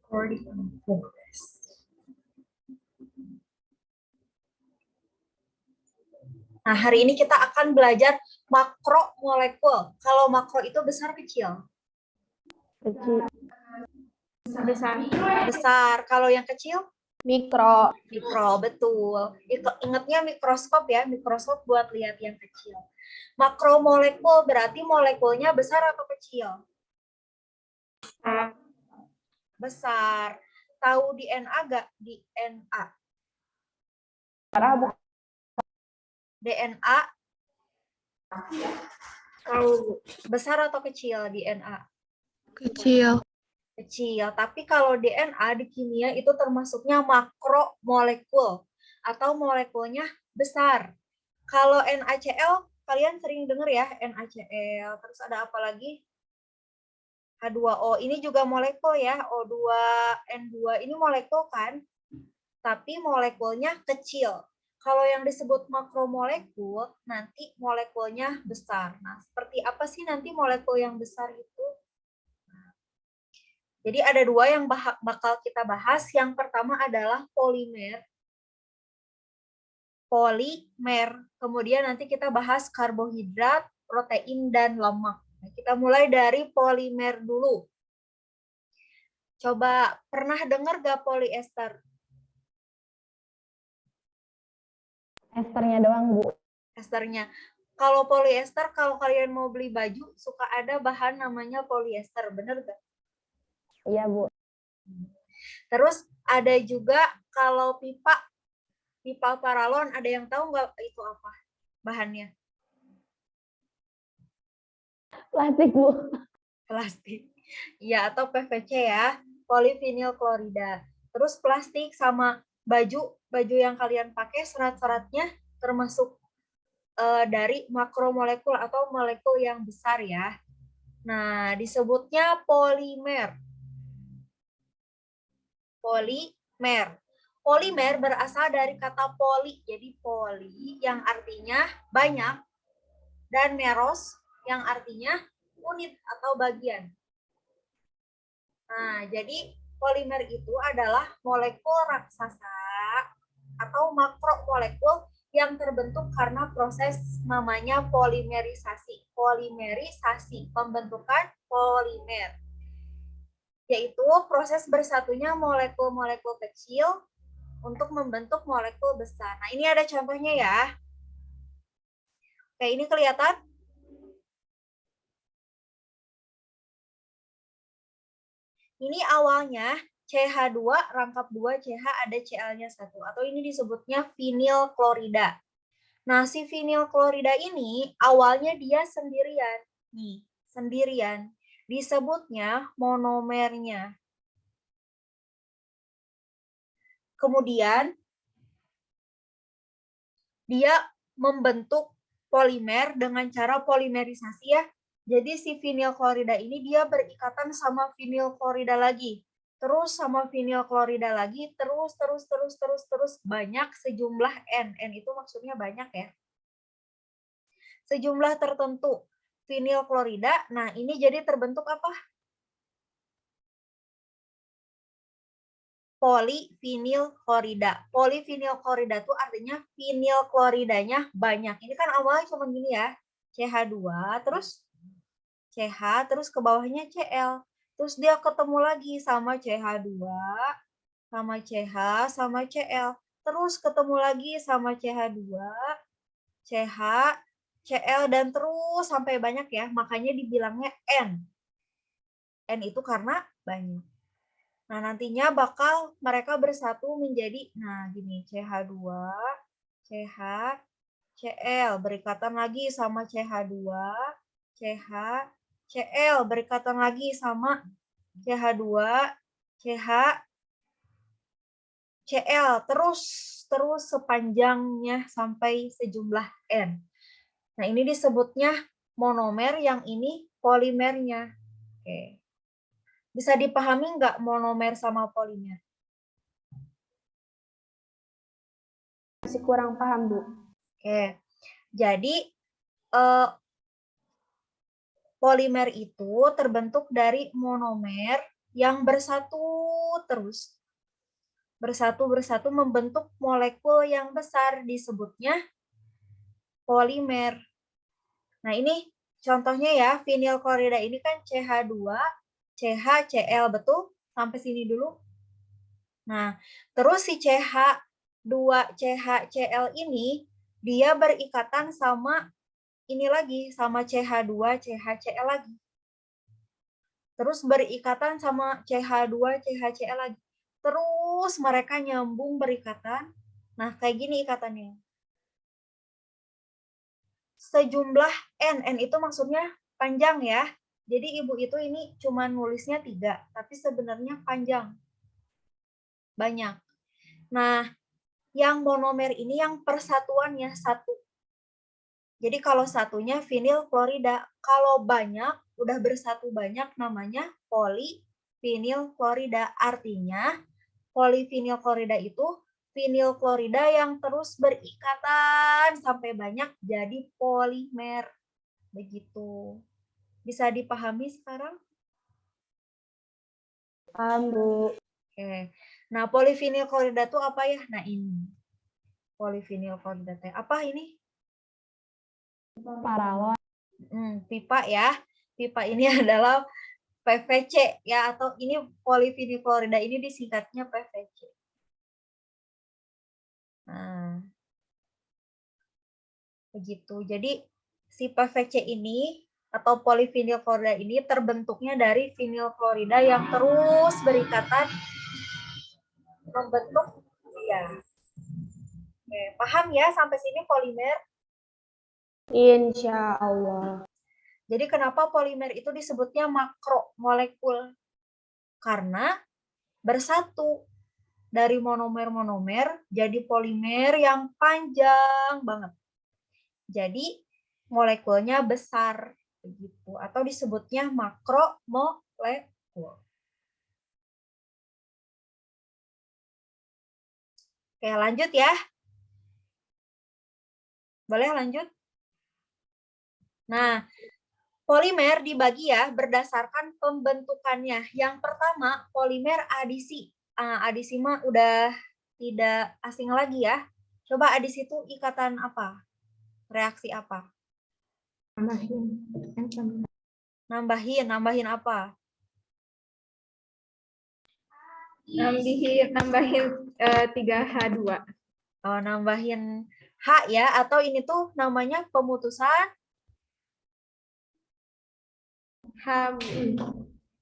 Recording progress. Nah, hari ini kita akan belajar makromolekul. Kalau makro itu besar kecil? Kecil. Besar. Besar. Kalau yang kecil? Mikro. Mikro, betul. Ingatnya mikroskop ya, mikroskop buat lihat yang kecil. Makromolekul berarti molekulnya besar atau kecil? Besar. Tahu DNA nggak? DNA. DNA Tahu. besar atau kecil DNA? Kecil. Kecil. Tapi kalau DNA di kimia itu termasuknya makromolekul atau molekulnya besar. Kalau NaCl kalian sering dengar ya, NaCl. Terus ada apa lagi? H2O. Ini juga molekul ya, O2, N2. Ini molekul kan? Tapi molekulnya kecil. Kalau yang disebut makromolekul, nanti molekulnya besar. Nah, seperti apa sih nanti molekul yang besar itu? Jadi ada dua yang bakal kita bahas. Yang pertama adalah polimer. Kemudian nanti kita bahas karbohidrat, protein, dan lemak. Nah, kita mulai dari polimer dulu. Coba pernah dengar gak polyester? Esternya doang, Bu. Esternya. Kalau polyester, kalau kalian mau beli baju, suka ada bahan namanya polyester, bener gak? Iya, Bu. Terus ada juga kalau pipa paralon, ada yang tahu nggak itu apa bahannya? Plastik, Bu. Plastik. Ya, atau PVC ya, polivinil klorida. Terus plastik sama baju yang kalian pakai serat-seratnya termasuk dari makromolekul atau molekul yang besar ya. Nah, disebutnya polimer. Polimer berasal dari kata poli, jadi poli yang artinya banyak dan meros yang artinya unit atau bagian. Nah, jadi polimer itu adalah molekul raksasa atau makromolekul yang terbentuk karena proses namanya polimerisasi. Polimerisasi, pembentukan polimer. Yaitu proses bersatunya molekul-molekul kecil untuk membentuk molekul besar. Nah, ini ada contohnya ya. Oke, ini kelihatan? Ini awalnya CH2 rangkap 2 CH ada Cl-nya 1 atau ini disebutnya vinil klorida. Nah, si vinil klorida ini awalnya dia sendirian. Nih, sendirian. Disebutnya monomernya. Kemudian dia membentuk polimer dengan cara polimerisasi ya. Jadi si vinil klorida ini dia berikatan sama vinil klorida lagi. Terus sama vinil klorida lagi, terus banyak sejumlah N. N itu maksudnya banyak ya. Sejumlah tertentu vinil klorida. Nah, ini jadi terbentuk apa? Polivinil klorida. Polivinil klorida itu artinya vinil kloridanya banyak. Ini kan awalnya cuma gini ya. CH2, terus CH, terus ke bawahnya Cl. Terus dia ketemu lagi sama CH2, sama CH, sama Cl. Terus ketemu lagi sama CH2, CH, Cl, dan terus sampai banyak ya. Makanya dibilangnya N. N itu karena banyak. Nah, nantinya bakal mereka bersatu menjadi, nah gini, CH2, CH, Cl, berikatan lagi sama CH2, CH, Cl, berikatan lagi sama CH2, CH, Cl, terus sepanjangnya sampai sejumlah N. Nah, ini disebutnya monomer, yang ini polimernya. Oke. Bisa dipahami nggak monomer sama polimer? Masih kurang paham, Bu. Oke, jadi polimer itu terbentuk dari monomer yang bersatu terus. Bersatu-bersatu membentuk molekul yang besar, disebutnya polimer. Nah, ini contohnya ya, vinilklorida ini kan CH2, CH, Cl, betul? Sampai sini dulu. Nah, terus si CH2, CH, Cl ini, dia berikatan sama ini lagi, sama CH2, CH, Cl lagi. Terus berikatan sama CH2, CH, Cl lagi. Terus mereka nyambung berikatan. Nah, kayak gini ikatannya. Sejumlah N itu maksudnya panjang ya. Jadi ibu itu ini cuma nulisnya 3, tapi sebenarnya panjang. Banyak. Nah, yang monomer ini yang persatuannya 1. Jadi kalau satunya vinilklorida, kalau banyak, udah bersatu banyak namanya polivinilklorida. Artinya polivinilklorida itu vinilklorida yang terus berikatan sampai banyak jadi polimer. Begitu. Bisa dipahami sekarang? Paham, Bu. Oke. Nah, polivinilklorida itu apa ya? Nah, ini. Polivinilklorida teh apa ini? Paralon. Pipa ya. Pipa ini adalah PVC ya, atau ini polivinilklorida ini disingkatnya PVC. Nah, begitu. Jadi si PVC ini atau polivinilklorida ini terbentuknya dari vinilklorida yang terus berikatan membentuk ya. Oke, paham ya sampai sini polimer? Insya Allah. Jadi kenapa polimer itu disebutnya makromolekul? Karena bersatu dari monomer-monomer jadi polimer yang panjang banget. Jadi molekulnya besar begitu, atau disebutnya makromolekul. Oke, lanjut ya. Boleh lanjut? Nah, polimer dibagi ya berdasarkan pembentukannya. Yang pertama, polimer adisi. Adisi mah udah tidak asing lagi ya. Coba adisi itu ikatan apa? Reaksi apa? Nambahin apa? Nambahin 3H2. Oh, nambahin H ya, atau ini tuh namanya pemutusan.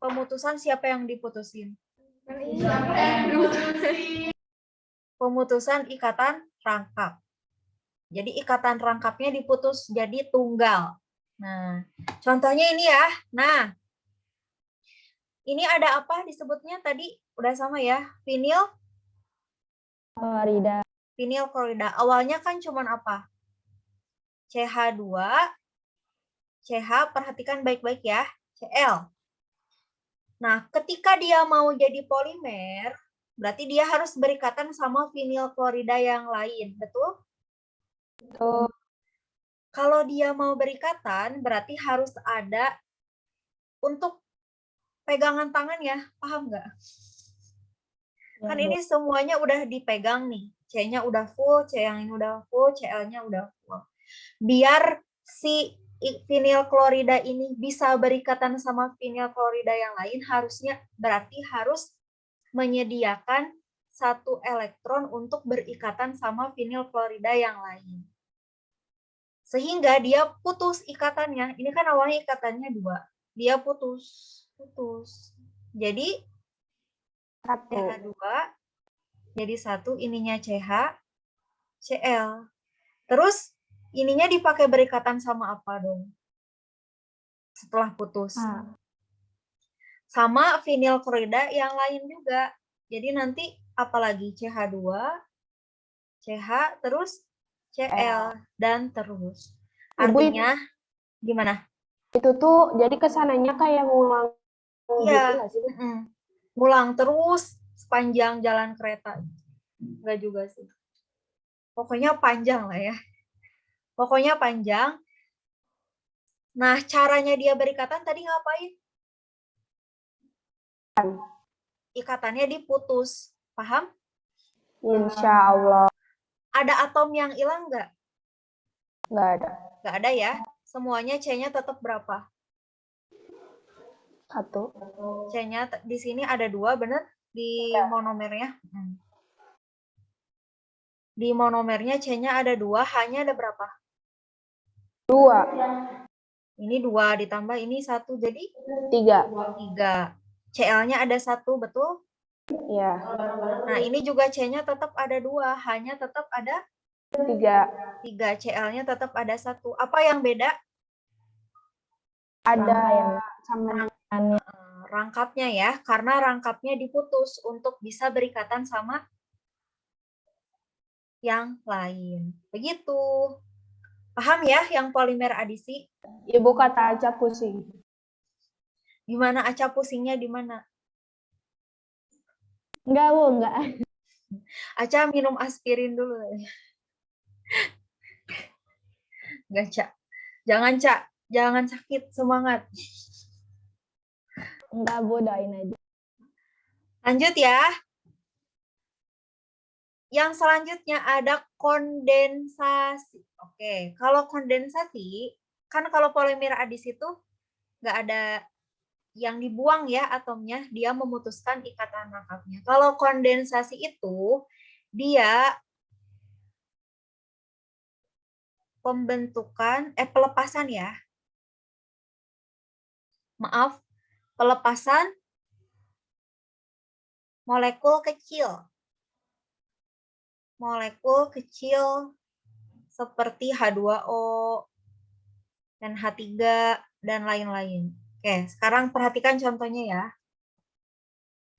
Pemutusan siapa yang diputusin? Pemutusan ikatan rangkap. Jadi ikatan rangkapnya diputus jadi tunggal. Nah, contohnya ini ya. Nah, ini ada apa disebutnya tadi? Udah sama ya. Klorida. Vinilklorida. Awalnya kan cuman apa? CH2, CH, perhatikan baik-baik ya. Cl. Nah, ketika dia mau jadi polimer, berarti dia harus berikatan sama vinilklorida yang lain, betul? Betul. Kalau dia mau berikatan, berarti harus ada untuk pegangan tangan ya, paham nggak? Ya, Kan Bu. ini semuanya udah dipegang nih. C-nya udah full, C yang ini udah full, Cl-nya udah full. Biar si vinilklorida ini bisa berikatan sama vinilklorida yang lain, harusnya berarti harus menyediakan satu elektron untuk berikatan sama vinilklorida yang lain. Sehingga dia putus ikatannya. Ini kan awalnya ikatannya 2. Dia putus. Jadi CH2 jadi 1, ininya CH, Cl. Terus ininya dipakai berikatan sama apa dong? Setelah putus. Sama vinilklorida yang lain juga. Jadi nanti apalagi CH2, CH, terus Cl, dan terus. Artinya, gimana? Itu tuh jadi kesananya kayak ngulang Iya, gitu nggak sih? ngulang terus sepanjang jalan kereta. Enggak juga sih. Pokoknya panjang lah ya. Pokoknya panjang. Nah, caranya dia berikatan tadi ngapain? Ikatannya diputus. Paham? Insya Allah. Ada atom yang hilang nggak? Nggak ada. Nggak ada ya. Semuanya C-nya tetap berapa? 1. C-nya di sini ada 2, bener? Di monomernya. Di monomernya C-nya ada 2, hanya ada berapa? 2. Ini 2 ditambah ini 1, jadi 3. 3. Cl-nya ada 1, betul? Ya. Nah, ini juga C-nya tetap ada 2, hanya tetap ada 3. Cl-nya tetap ada 1. Apa yang beda? Ada sama Rangkapnya ya, karena rangkapnya diputus untuk bisa berikatan sama yang lain. Begitu. Paham ya yang polimer adisi? Ibu kata aja pusing. Gimana Aca pusingnya di mana? Enggak, Bu, enggak. Aca minum aspirin dulu. Enggak, Cak. Jangan, Cak. Jangan sakit, semangat. Enggak, Bu, doain aja. Lanjut ya. Yang selanjutnya ada kondensasi. Oke, kalau kondensasi, kan kalau polimer adisi itu nggak ada yang dibuang ya atomnya, dia memutuskan ikatan rangkapnya. Kalau kondensasi itu, dia pelepasan ya. Maaf, pelepasan molekul kecil. Molekul kecil seperti H2O dan H3 dan lain-lain. Oke, sekarang perhatikan contohnya ya.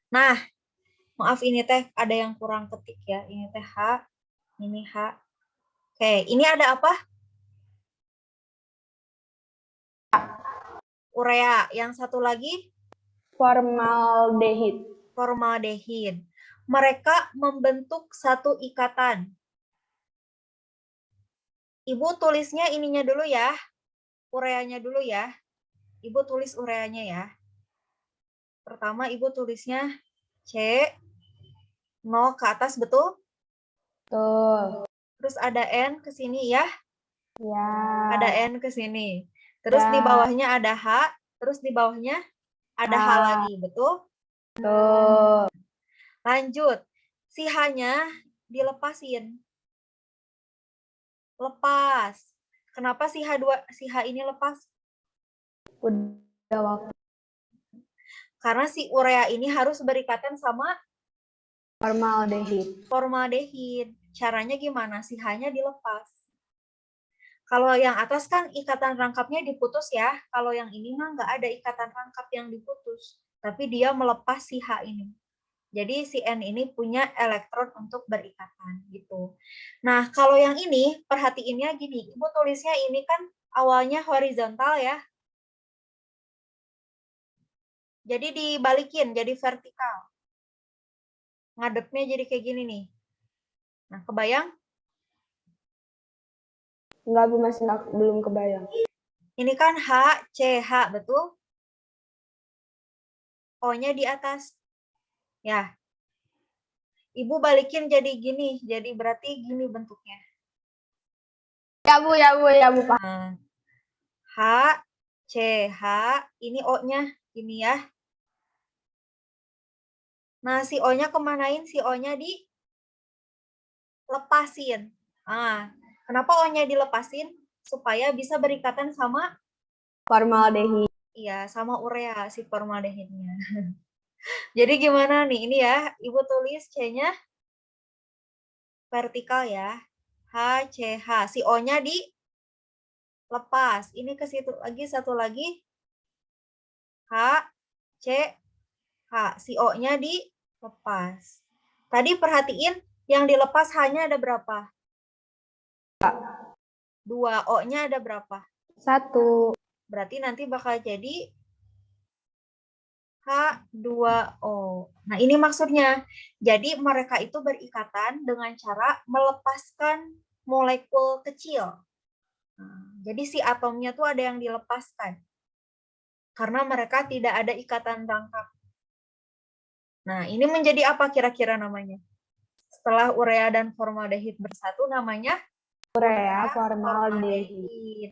Nah, maaf ini teh ada yang kurang ketik ya. Ini teh H, ini H. Oke, ini ada apa? Urea. Yang satu lagi? Formaldehid. Formaldehid. Mereka membentuk satu ikatan. Ibu tulisnya ininya dulu ya. Ureanya dulu ya. Ibu tulis ureanya ya. Pertama Ibu tulisnya C, 0 ke atas, betul? Betul. Terus ada N ke sini ya. Ya. Ada N ke sini. Terus Ya. di bawahnya ada H, terus di bawahnya ada H lagi, betul? Betul. Lanjut. Si H-nya dilepasin. Lepas. Kenapa si H ini lepas? Udah waktu. Karena si urea ini harus berikatan sama Formaldehid. formaldehid. Caranya gimana? Si H-nya dilepas. Kalau yang atas kan ikatan rangkapnya diputus ya. Kalau yang ini mah nggak ada ikatan rangkap yang diputus. Tapi dia melepas si H ini. Jadi si N ini punya elektron untuk berikatan gitu. Nah, kalau yang ini perhatiinnya gini. Ibu tulisnya ini kan awalnya horizontal ya. Jadi dibalikin jadi vertikal. Ngadepnya jadi kayak gini nih. Nah, kebayang? Enggak, Bu, masih belum kebayang. Ini kan H, C, H, betul? O-nya di atas. Ya. Ibu balikin jadi gini. Jadi berarti gini bentuknya. Ya, Bu, ya, Bu, ya, Bu. Nah, H, C, H. Ini O-nya. Gini ya. Nah, si O-nya kemanain? Si O-nya dilepasin. Nah, kenapa O-nya dilepasin? Supaya bisa berikatan sama Formaldehid. iya, sama urea si formaldehidnya. Jadi gimana nih? Ini ya, Ibu tulis C-nya vertikal ya. H, C, H. Si O-nya dilepas. Ini ke situ lagi, satu lagi. H, C, H. Si O-nya dilepas. Tadi perhatiin yang dilepas H-nya ada berapa? 2. O-nya ada berapa? 1. Berarti nanti bakal jadi H2O. Nah, ini maksudnya. Jadi mereka itu berikatan dengan cara melepaskan molekul kecil. Nah, jadi si atomnya tuh ada yang dilepaskan. Karena mereka tidak ada ikatan rangkap. Nah, ini menjadi apa kira-kira namanya? Setelah urea dan formaldehid bersatu namanya Urea formaldehid. formaldehid.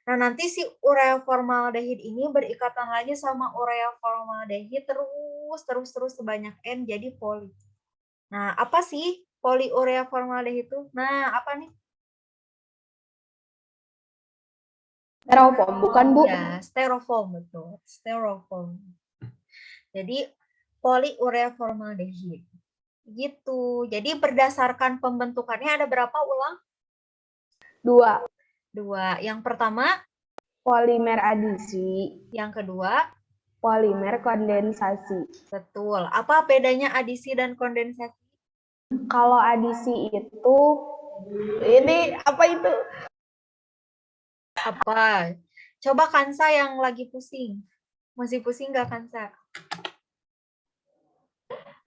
Nah, nanti si urea formaldehid ini berikatan lagi sama urea formaldehid terus sebanyak N jadi poli. Nah, apa sih poliurea formaldehid itu? Nah, apa nih? Styrofoam, bukan Bu? Ya, styrofoam betul. Styrofoam. Jadi poliurea formaldehid. Gitu. Jadi berdasarkan pembentukannya ada berapa ulang? 2. 2. Yang pertama, Polimer adisi. yang kedua, Polimer kondensasi. betul. Apa bedanya adisi dan kondensasi? Kalau adisi itu, ini apa itu? Apa? Coba Kansa yang lagi pusing. Masih pusing nggak Kansa?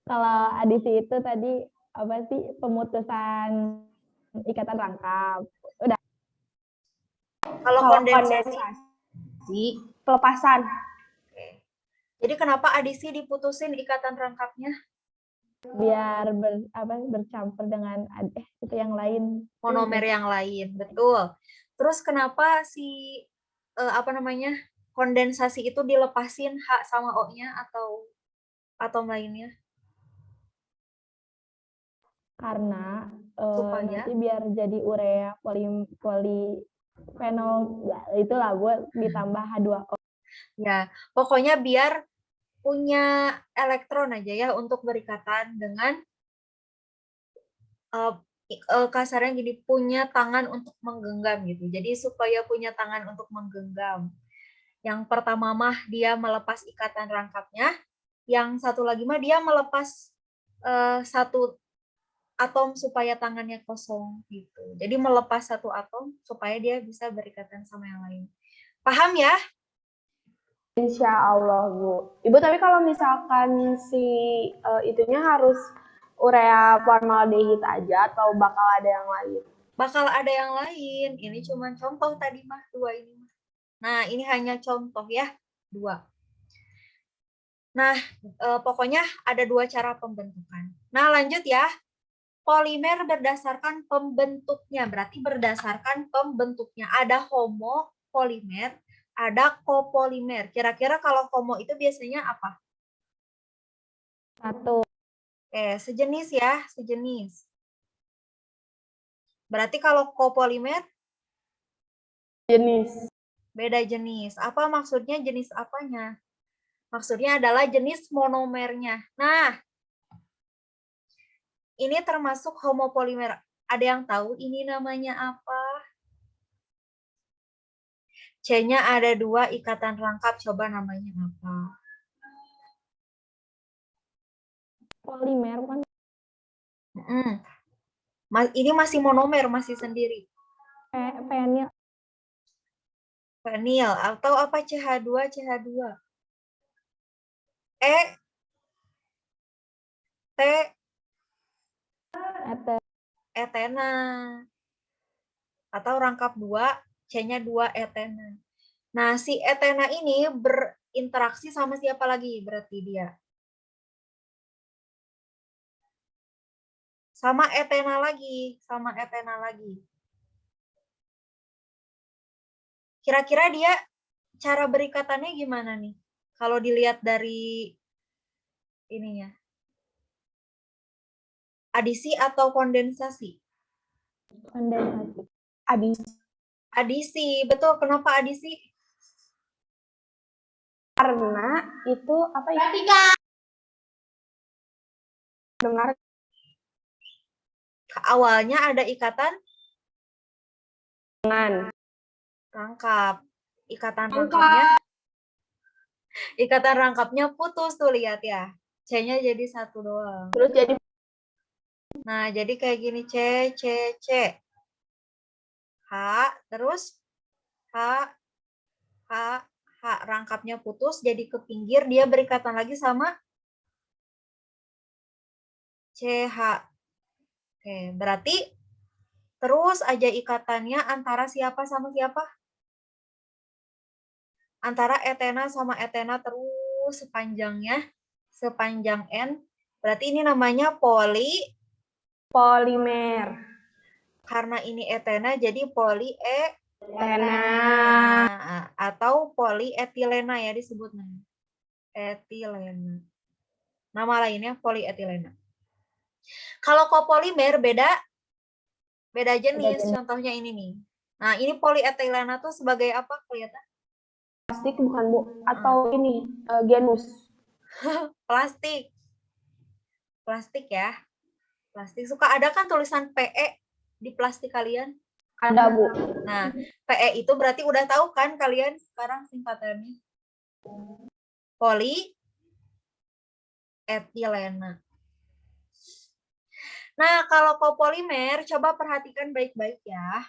Kalau adisi itu tadi apa sih pemutusan ikatan rangkap. Udah. Kalau kondensasi? Pelepasan. Oke. Jadi kenapa adisi diputusin ikatan rangkapnya? Biar bercampur dengan itu yang lain. Monomer yang lain, betul. Terus kenapa si kondensasi itu dilepasin H sama O-nya atau atom lainnya? Karena Supaya? nanti biar jadi urea polifenol itulah buat ditambah H2O. Ya, pokoknya biar punya elektron aja ya untuk berikatan dengan kasarnya gini, punya tangan untuk menggenggam gitu. Jadi supaya punya tangan untuk menggenggam. Yang pertama mah dia melepas ikatan rangkapnya, yang satu lagi mah dia melepas satu atom supaya tangannya kosong gitu. Jadi melepas satu atom supaya dia bisa berikatan sama yang lain. Paham ya? Insya Allah, Bu. Ibu, tapi kalau misalkan si itunya harus urea formaldehid aja atau bakal ada yang lain? Bakal ada yang lain. Ini cuma contoh tadi mah, 2 ini. Nah, ini hanya contoh ya, 2. Nah, pokoknya ada 2 cara pembentukan. Nah, lanjut ya. Polimer berdasarkan pembentuknya, berarti berdasarkan pembentuknya. Ada homopolimer, ada copolimer. Kira-kira kalau homo itu biasanya apa? Satu. Sejenis ya, sejenis. Berarti kalau copolimer? Jenis. Beda jenis. Apa maksudnya jenis apanya? Maksudnya adalah jenis monomernya. Nah, ini termasuk homopolimer. Ada yang tahu ini namanya apa? C-nya ada 2 ikatan rangkap. Coba namanya apa? Polimer kan. Ini masih monomer, masih sendiri. Penil. Penil atau apa CH2, CH2. T, etena. Atau rangkap 2, C-nya 2 etena. Nah, si etena ini berinteraksi sama siapa lagi berarti dia? Sama etena lagi, sama etena lagi. Kira-kira dia cara berikatannya gimana nih? Kalau dilihat dari ininya. Adisi atau kondensasi? Kondensasi. Adisi. Adisi, betul. Kenapa adisi? Karena itu apa ya? Dengar Awalnya ada ikatan dengan rangkap. Ikatan rangkapnya putus tuh, lihat ya. C-nya jadi 1 doang. terus jadi Nah, jadi kayak gini, C, C, C. H, terus H, H, H. Rangkapnya putus, jadi ke pinggir, dia berikatan lagi sama CH. Oke, berarti terus aja ikatannya antara siapa sama siapa? Antara etena sama etena terus sepanjang N Berarti ini namanya Polimer. karena ini etena jadi Lena. atau polietilena ya disebutnya. Etilena. Nama lainnya polietilena. Kalau kopolimer beda jenis. Contohnya ini nih. Nah, ini polietilena tuh sebagai apa kelihatan? Plastik bukan, Bu? Atau ini genus? Plastik. Plastik ya. Plastik. Suka ada kan tulisan PE di plastik kalian? Ada, Bu. Nah, PE itu berarti udah tahu kan kalian sekarang singkatannya? Polietilena. Nah, kalau kopolimer, coba perhatikan baik-baik ya.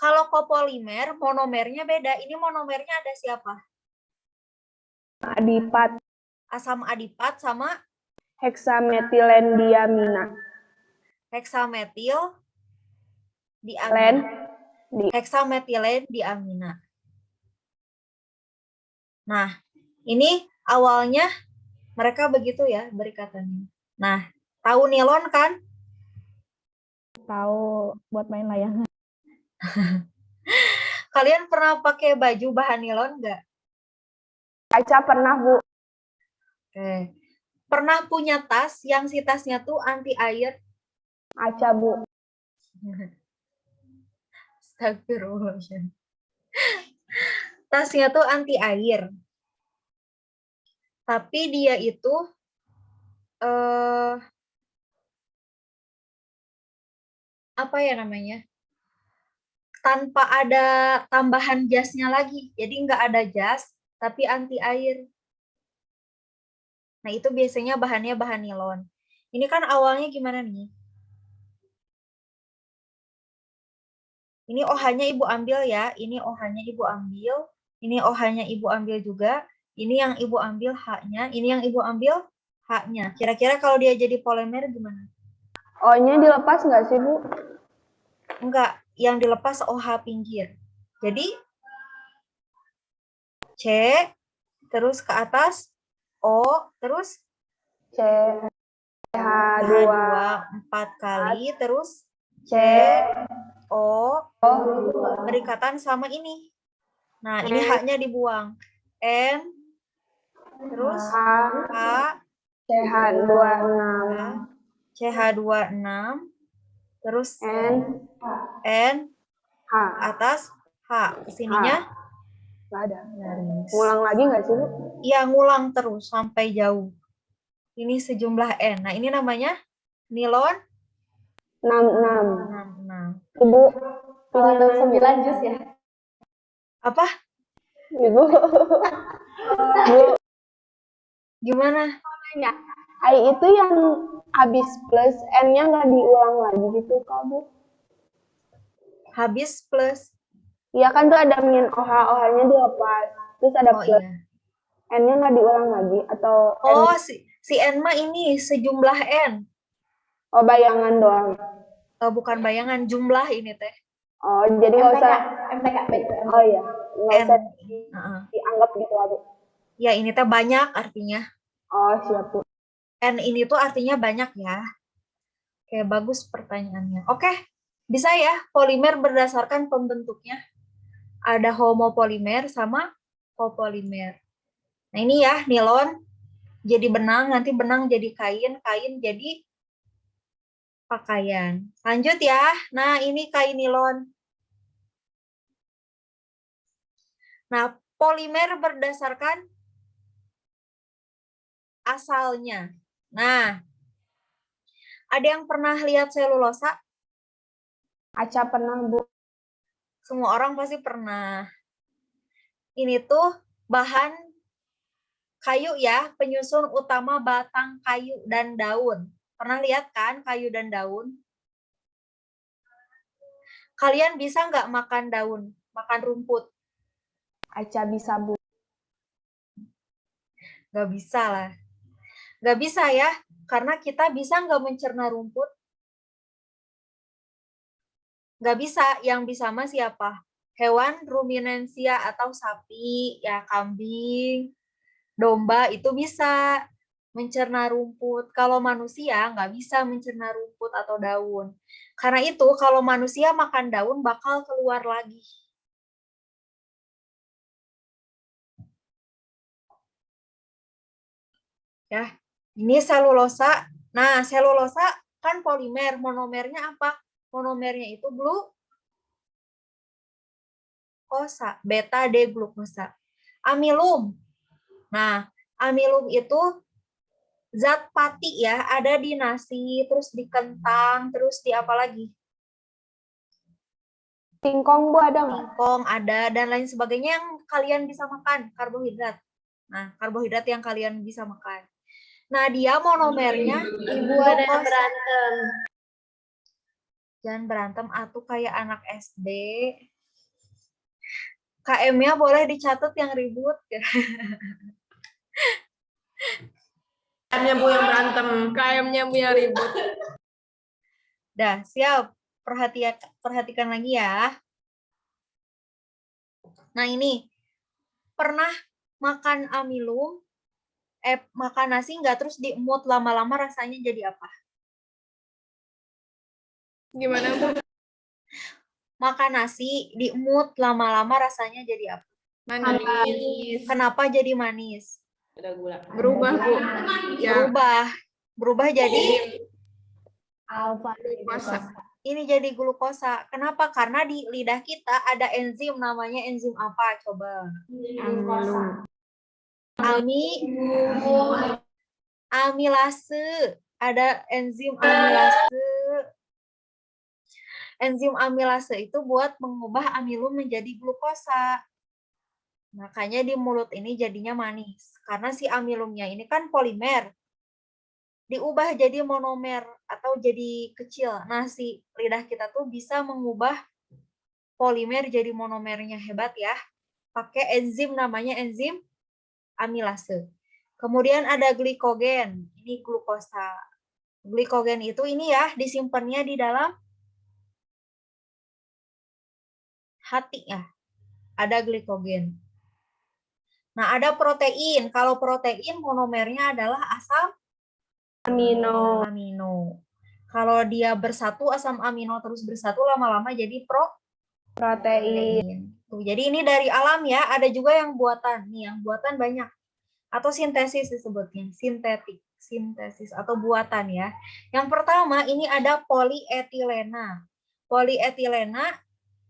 Kalau kopolimer, monomernya beda. Ini monomernya ada siapa? Adipat. Asam adipat sama Heksametilendiamina. heksametil Len. heksametilen diamina. Nah, ini awalnya mereka begitu ya berikatannya. Nah, tahu nilon kan? Tahu buat main layangan. Kalian pernah pakai baju bahan nilon nggak? Aca pernah, Bu. Pernah punya tas yang si tasnya tuh anti air? Aca, Bu. Astagfirullahaladzim. Tasnya tuh anti air. Tapi dia itu apa ya namanya? Tanpa ada tambahan jasnya lagi. Jadi nggak ada jas, tapi anti air. Nah, itu biasanya bahannya bahan nilon. Ini kan awalnya gimana nih? Ini OH-nya Ibu ambil ya. Ini OH-nya Ibu ambil. Ini OH-nya Ibu ambil juga. Ini yang Ibu ambil H-nya. Ini yang Ibu ambil H-nya. Kira-kira kalau dia jadi polimer gimana? O-nya dilepas nggak sih, Bu? Enggak. Yang dilepas OH pinggir. Jadi, C, terus ke atas, O, terus CH2 4 kali, terus C, O, berikatan sama ini. Nah, ini H-nya dibuang. N, terus H, CH26 CH26, terus N, H. atas H. Kesininya Nggak ada. garis. Ngulang lagi nggak sih, Bu? Iya, ngulang terus sampai jauh. Ini sejumlah N. Nah, ini namanya nilon 66. 66. Ibu, pinjam 9 jus ya? Apa? Ibu. Bu, Gimana? I itu yang habis plus N-nya nggak diulang lagi gitu, Kak, Bu? Habis plus. Iya kan tuh ada min OH, OH-nya dilepas. Terus ada Oh plus. iya. N-nya nggak diulang lagi atau Oh, si N mah ini sejumlah N. oh bayangan doang. Bukan bayangan, jumlah ini teh. Oh, jadi nggak usah MTK. Oh iya, nggak usah N. dianggap gitu, Bu. Ya, ini teh banyak artinya. Oh, siap, Bu. N ini tuh artinya banyak ya. Oke, bagus pertanyaannya. Oke, bisa ya polimer berdasarkan pembentuknya. Ada homopolimer sama copolimer. Nah, ini ya nilon jadi benang, nanti benang jadi kain, kain jadi pakaian. Lanjut ya. Nah, ini kain nilon. Nah, polimer berdasarkan asalnya. Nah, ada yang pernah lihat selulosa? Aca pernah, Bu. Semua orang pasti pernah. Ini tuh bahan kayu ya, penyusun utama batang kayu dan daun. Pernah lihat kan kayu dan daun? Kalian bisa nggak makan daun, makan rumput? Aca bisa, Bu. Nggak bisa lah. Nggak bisa ya, karena kita bisa nggak mencerna rumput? Nggak bisa, yang bisa mah siapa? Hewan ruminansia atau sapi, ya kambing, domba itu bisa. mencerna rumput. Kalau manusia nggak bisa mencerna rumput atau daun. Karena itu kalau manusia makan daun bakal keluar lagi. Ya, ini selulosa. Nah, selulosa kan polimer. Monomernya apa? Monomernya itu glukosa, beta D-glukosa. Amilum. Nah, amilum itu zat pati ya, ada di nasi, terus di kentang, terus di apa lagi? Singkong Bu ada nggak? Singkong ada, dan lain sebagainya yang kalian bisa makan, karbohidrat. Nah, karbohidrat yang kalian bisa makan. Nah, dia monomernya Ibu ada yang glukosa. berantem. Jangan berantem atuh kayak anak SD. KM-nya boleh dicatat yang ribut. KM-nya Bu yang berantem. KM-nya Bu yang ribut. Dah, siap. Perhatikan lagi ya. Nah, ini. Pernah makan amilum, makan nasi nggak terus diemut lama-lama rasanya jadi apa? Gimana Bu? Makan nasi diemut lama-lama rasanya jadi apa? Manis. Kenapa jadi manis? Ada gula. Berubah Bu. Ya. Berubah jadi Alfa Glukosa. ini jadi glukosa. Kenapa? Karena di lidah kita ada enzim namanya enzim apa? Coba. Amilase. Ada enzim amilase. Enzim amilase itu buat mengubah amilum menjadi glukosa. Makanya di mulut ini jadinya manis. Karena si amilumnya ini kan polimer. Diubah jadi monomer atau jadi kecil. Nah, si lidah kita tuh bisa mengubah polimer jadi monomernya. Hebat ya. Pakai enzim namanya enzim amilase. Kemudian ada glikogen. Ini glukosa. Glikogen itu ini ya, disimpannya di dalam hati ya. Ada glikogen. Nah, ada protein. Kalau protein monomernya adalah asam amino. Kalau dia bersatu asam amino terus bersatu lama-lama jadi protein. Tuh, jadi ini dari alam ya, ada juga yang buatan. Nih, yang buatan banyak. Atau sintesis disebutnya, sintesis atau buatan ya. Yang pertama ini ada polietilena. Polietilena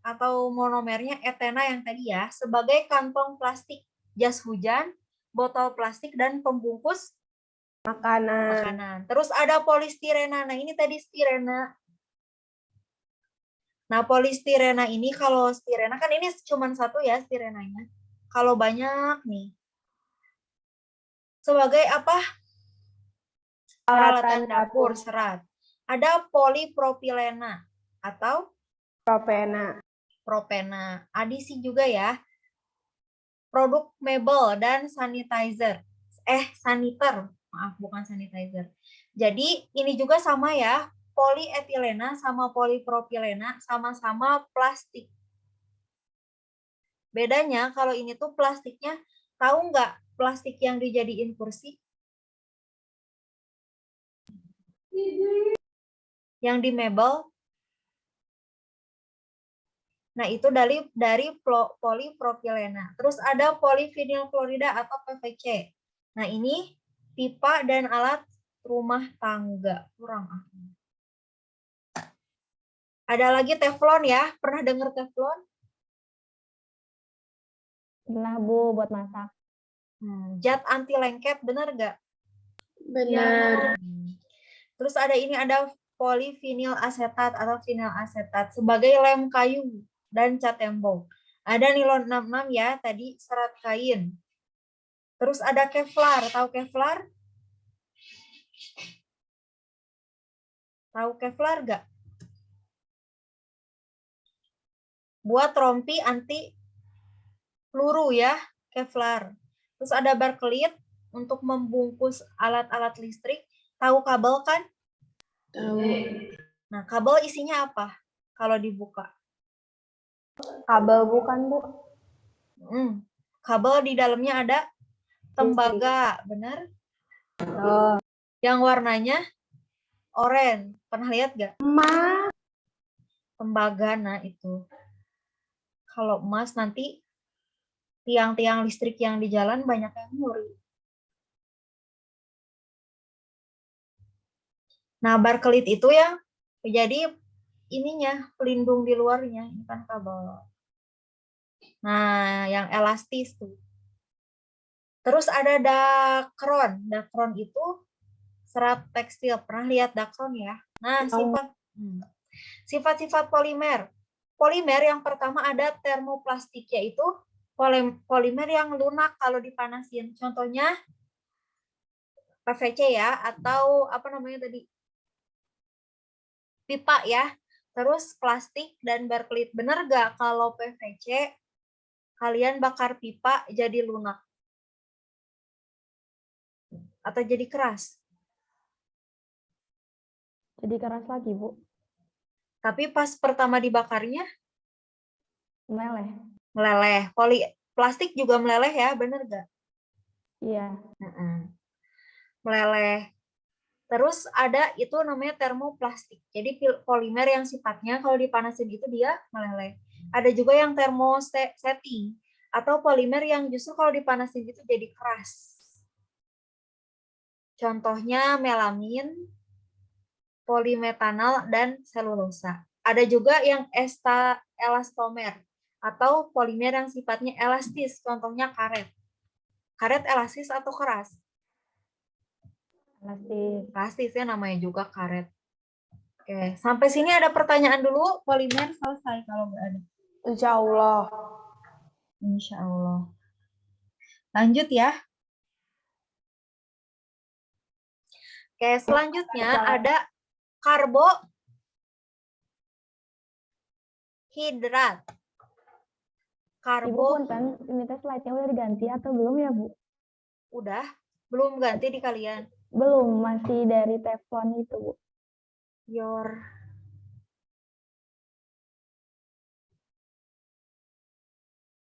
atau monomernya etena yang tadi ya, sebagai kantong plastik, jas hujan, botol plastik, dan pembungkus makanan. Terus ada polistirena. Nah, ini tadi stirena. Nah, polistirena ini kalau stirena kan ini cuma satu ya stirenanya. Kalau banyak nih. Sebagai apa? Peralatan dapur, serat. Ada polipropilena atau propena. Adisi juga ya. Produk mebel dan sanitizer. Saniter. Maaf, bukan sanitizer. Jadi ini juga sama ya, polietilena sama polipropilena sama-sama plastik. Bedanya kalau ini tuh plastiknya, tahu nggak plastik yang dijadiin kursi? Yang di mebel. Nah, itu dari polipropilena. Terus ada polyvinyl klorida atau PVC. Nah, ini pipa dan alat rumah tangga. Kurang. Ada lagi teflon ya. Pernah dengar teflon? Pernah Bu buat masak. Zat anti lengket, benar nggak? Benar. Terus ada polyvinyl asetat atau vinyl asetat sebagai lem kayu dan cat tembok. Ada nilon 66 ya, tadi serat kain. Terus ada Kevlar, tahu Kevlar? Tahu Kevlar nggak? Buat rompi anti peluru ya, Kevlar. Terus ada Bakelite untuk membungkus alat-alat listrik. Tahu kabel kan? Tahu. Nah, kabel isinya apa kalau dibuka? Kabel bukan Bu? Kabel di dalamnya ada tembaga, benar? Oh, Yang warnanya oranye. Pernah lihat gak? emas. Tembaga, nah itu. Kalau emas nanti tiang-tiang listrik yang di jalan banyak yang nyuri. Nah, barkelit itu yang jadi ininya, pelindung di luarnya. Ini kan kabel. Nah, yang elastis tuh. Terus ada dakron. Dakron itu serat tekstil. Pernah lihat dakron ya? Nah, sifat-sifat polimer. Polimer yang pertama ada termoplastik, yaitu polimer yang lunak kalau dipanasin. Contohnya PVC ya, atau apa namanya tadi? Pipa ya. Terus plastik dan barclay. Bener gak kalau PVC kalian bakar pipa jadi lunak? Atau jadi keras? Jadi keras lagi, Bu. Tapi pas pertama dibakarnya Meleleh. meleleh. Plastik juga meleleh ya, bener gak? Iya. Meleleh. Terus ada itu namanya termoplastik. Jadi polimer yang sifatnya kalau dipanasin itu dia meleleh. Ada juga yang thermosetting atau polimer yang justru kalau dipanasin itu jadi keras. Contohnya melamin, polimetanol, dan selulosa. Ada juga yang elastomer atau polimer yang sifatnya elastis. Contohnya karet. Karet elastis atau keras? Elastis. Elastis ya, namanya juga karet. Oke, sampai sini ada pertanyaan dulu. Polimer selesai kalau nggak ada. Insya Allah. Insya Allah. Lanjut ya. Oke, selanjutnya ada karbohidrat. Ibu punten, ini tes slide-nya udah diganti atau belum ya, Bu? Udah, belum ganti di kalian. Belum, masih dari teflon itu, Bu.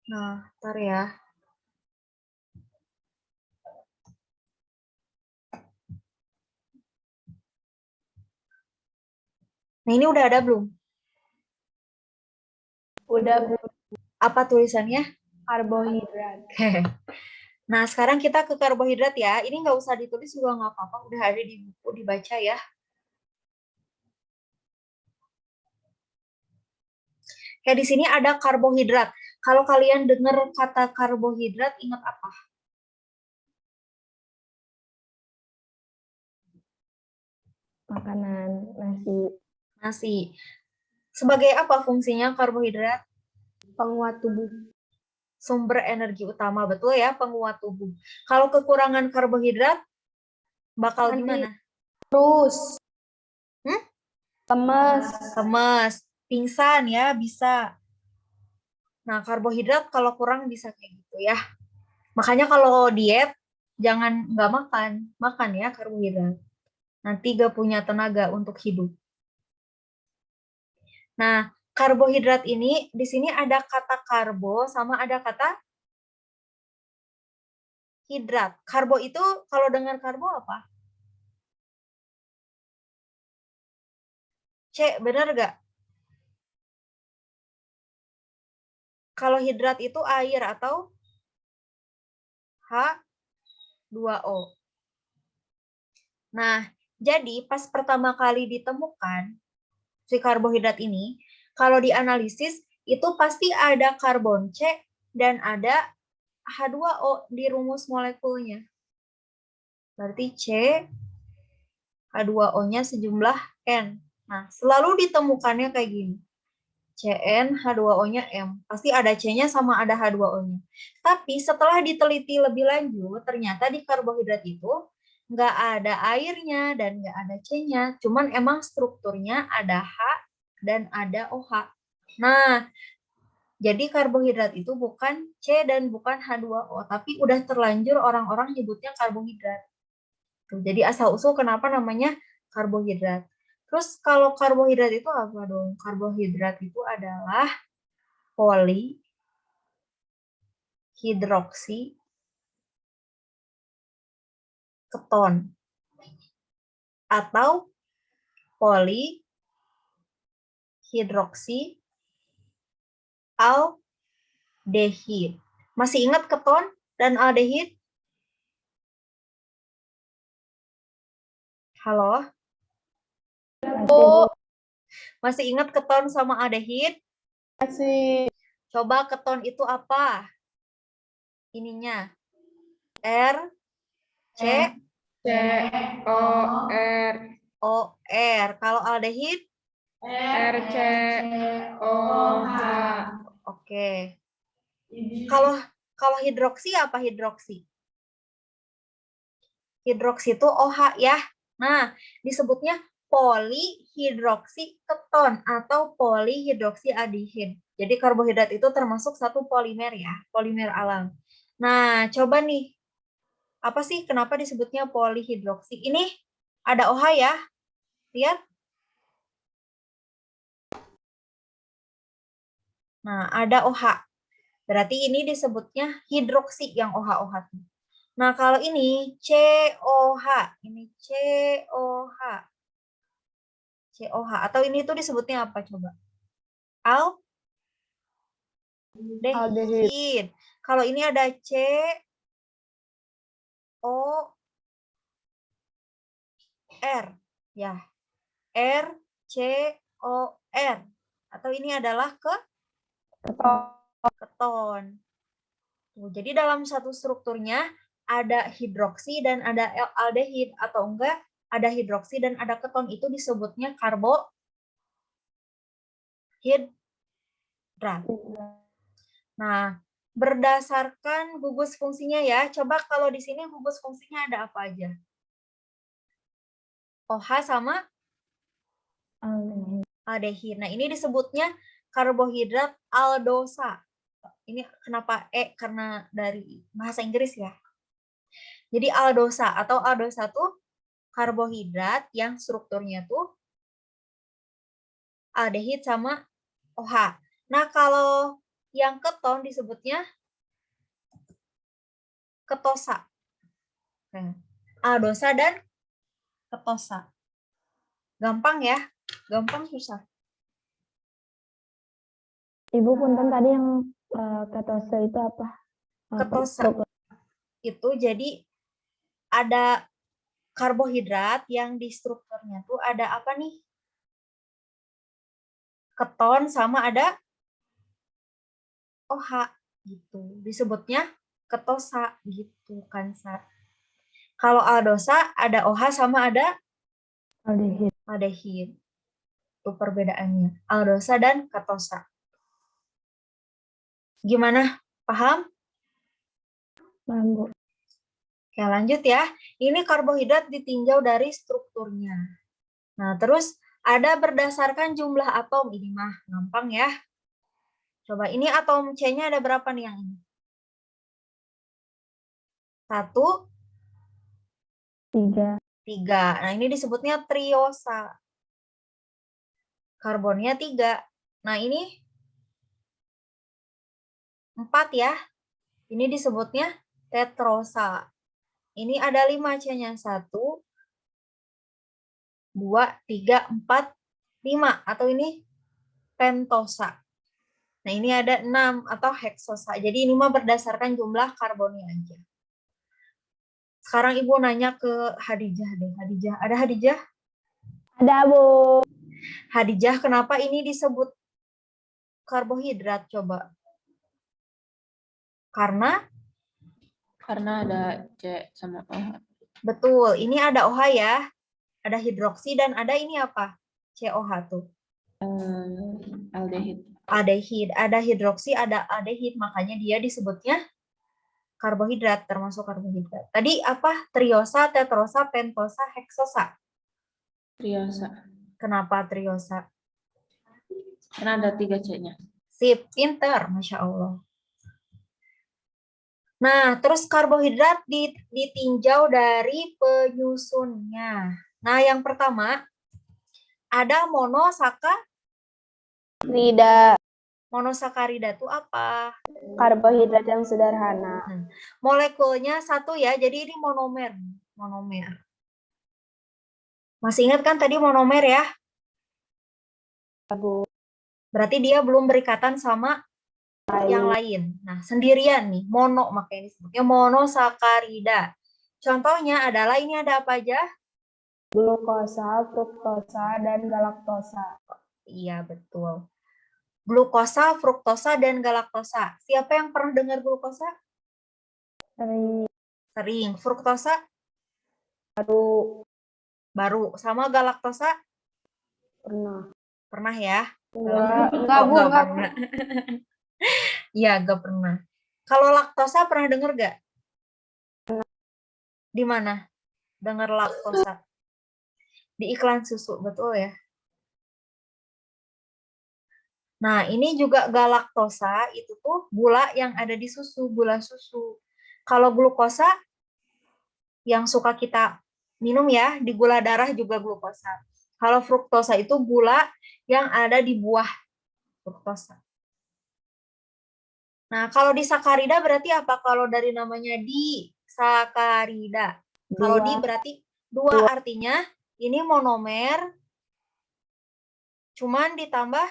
Nah, ntar ya. Nah, ini udah ada belum? Udah, Bu. Apa tulisannya? Karbohidrat. Nah, sekarang kita ke karbohidrat ya. Ini nggak usah ditulis juga nggak apa-apa. Udah ada di buku, dibaca ya. Kayak di sini ada karbohidrat. Kalau kalian dengar kata karbohidrat, ingat apa? Makanan, nasi. Nasi. Sebagai apa fungsinya karbohidrat? Penguat tubuh. Sumber energi utama, betul ya, penguat tubuh. Kalau kekurangan karbohidrat, bakal Nanti gimana? terus. Lemes. Lemes, pingsan ya, bisa. Nah, karbohidrat kalau kurang bisa kayak gitu ya. Makanya kalau diet, jangan nggak makan. Makan ya karbohidrat. Nanti gak punya tenaga untuk hidup. Nah, karbohidrat ini, di sini ada kata karbo sama ada kata hidrat. Karbo itu, kalau dengar karbo apa? C, benar gak? Kalau hidrat itu air atau H2O. Nah, jadi pas pertama kali ditemukan si karbohidrat ini, kalau dianalisis itu pasti ada karbon C dan ada H2O di rumus molekulnya. Berarti C, H2O-nya sejumlah N. Nah, selalu ditemukannya kayak gini. Cn, H2O-nya M. Pasti ada C-nya sama ada H2O-nya. Tapi setelah diteliti lebih lanjut, ternyata di karbohidrat itu nggak ada airnya dan nggak ada C-nya. Cuman emang strukturnya ada H dan ada OH. Nah, jadi karbohidrat itu bukan C dan bukan H2O, tapi udah terlanjur orang-orang nyebutnya karbohidrat. Jadi asal-usul kenapa namanya karbohidrat. Terus kalau karbohidrat itu apa dong? Karbohidrat itu adalah polihidroksi keton atau polihidroksi aldehid. Masih ingat keton dan aldehid? Halo? Bu, Masih ingat keton sama aldehid? masih Coba keton itu apa? Ininya. R, C, O R O, R. Kalau aldehid? R C O H. Oke. Kalau hidroksi apa hidroksi? Hidroksi itu OH ya. Nah, disebutnya polihidroksi keton atau polihidroksi aldehid. Jadi karbohidrat itu termasuk satu polimer ya, polimer alam. Nah, coba nih. Apa sih kenapa disebutnya polihidroksi? Ini ada OH ya. Lihat. Nah, ada OH. Berarti ini disebutnya hidroksi yang OH-OH. Nah, kalau ini COH, ini COH. COH atau ini tuh disebutnya apa coba? Aldehid. Kalau ini ada COR ya. RCOR atau ini adalah keton. Tuh, jadi dalam satu strukturnya ada hidroksi dan ada aldehid atau enggak ada hidroksi dan ada keton itu disebutnya karbohidrat. Nah, berdasarkan gugus fungsinya ya. Coba kalau di sini gugus fungsinya ada apa aja? OH sama aldehid. Nah, ini disebutnya karbohidrat aldosa. Ini kenapa karena dari bahasa Inggris ya. Jadi aldosa atau aldosa tuh karbohidrat yang strukturnya tuh aldehid sama OH. Nah, kalau yang keton disebutnya ketosa. Nah, aldosa dan ketosa. Gampang ya? Gampang susah? Ibu punten tadi yang ketose itu apa? Ketosa itu jadi ada karbohidrat yang di strukturnya tuh ada apa nih? Keton sama ada OH gitu. Disebutnya ketosa gitu kan, Sa. Kalau aldosa ada OH sama ada aldehid. Itu perbedaannya. Aldosa dan ketosa. Gimana? Paham? Paham, Bu. Oke, lanjut ya. Ini karbohidrat ditinjau dari strukturnya. Nah, terus ada berdasarkan jumlah atom. Ini mah gampang ya. Coba ini atom C-nya ada berapa nih yang ini? 1, 3. 3. Nah, ini disebutnya triosa. Karbonnya 3. Nah, ini 4 ya. Ini disebutnya tetrosa. Ini ada 5 C-nya. 1, 2, 3, 4, 5. Atau ini pentosa. Nah, ini ada 6 atau heksosa. Jadi ini mah berdasarkan jumlah karbonnya aja. Sekarang Ibu nanya ke Hadijah deh. Hadijah, ada Hadijah? Ada, Bu. Hadijah, kenapa ini disebut karbohidrat coba? Karena Ada C sama OH. betul, ini ada OH ya. Ada hidroksi dan ada ini apa? COH tuh. Aldehid. Aldehid, ada hidroksi, ada aldehid, makanya dia disebutnya karbohidrat, termasuk karbohidrat. Tadi apa? Triosa, tetrosa, pentosa, heksosa. Triosa. Kenapa triosa? Karena ada 3 C-nya. Sip, pinter, Masya Allah. Nah, terus karbohidrat ditinjau dari penyusunnya. Nah, yang pertama, ada monosakarida. Monosakarida itu apa? Karbohidrat yang sederhana. Molekulnya satu ya, jadi ini monomer. Monomer. Masih ingat kan tadi monomer ya? Bu. Berarti dia belum berikatan sama yang lain. Nah, sendirian nih, mono makanya disebutnya monosakarida. Contohnya adalah ini ada apa aja? Glukosa, fruktosa, dan galaktosa. Iya, betul. Glukosa, fruktosa, dan galaktosa. Siapa yang pernah dengar glukosa? Sering. Sering. Fruktosa? Baru. Baru. Sama galaktosa? Pernah. Pernah ya? Enggak, Oh, Bu. enggak Enggak. pernah. Iya, enggak pernah. Kalau laktosa pernah dengar nggak? Di mana? Dengar laktosa? Di iklan susu, betul ya? Nah, ini juga galaktosa, itu tuh gula yang ada di susu, gula susu. Kalau glukosa, yang suka kita minum ya, di gula darah juga glukosa. Kalau fruktosa itu gula yang ada di buah fruktosa. Nah, kalau di sakarida berarti apa? Kalau dari namanya di sakarida. Kalau di berarti dua, artinya ini monomer, cuman ditambah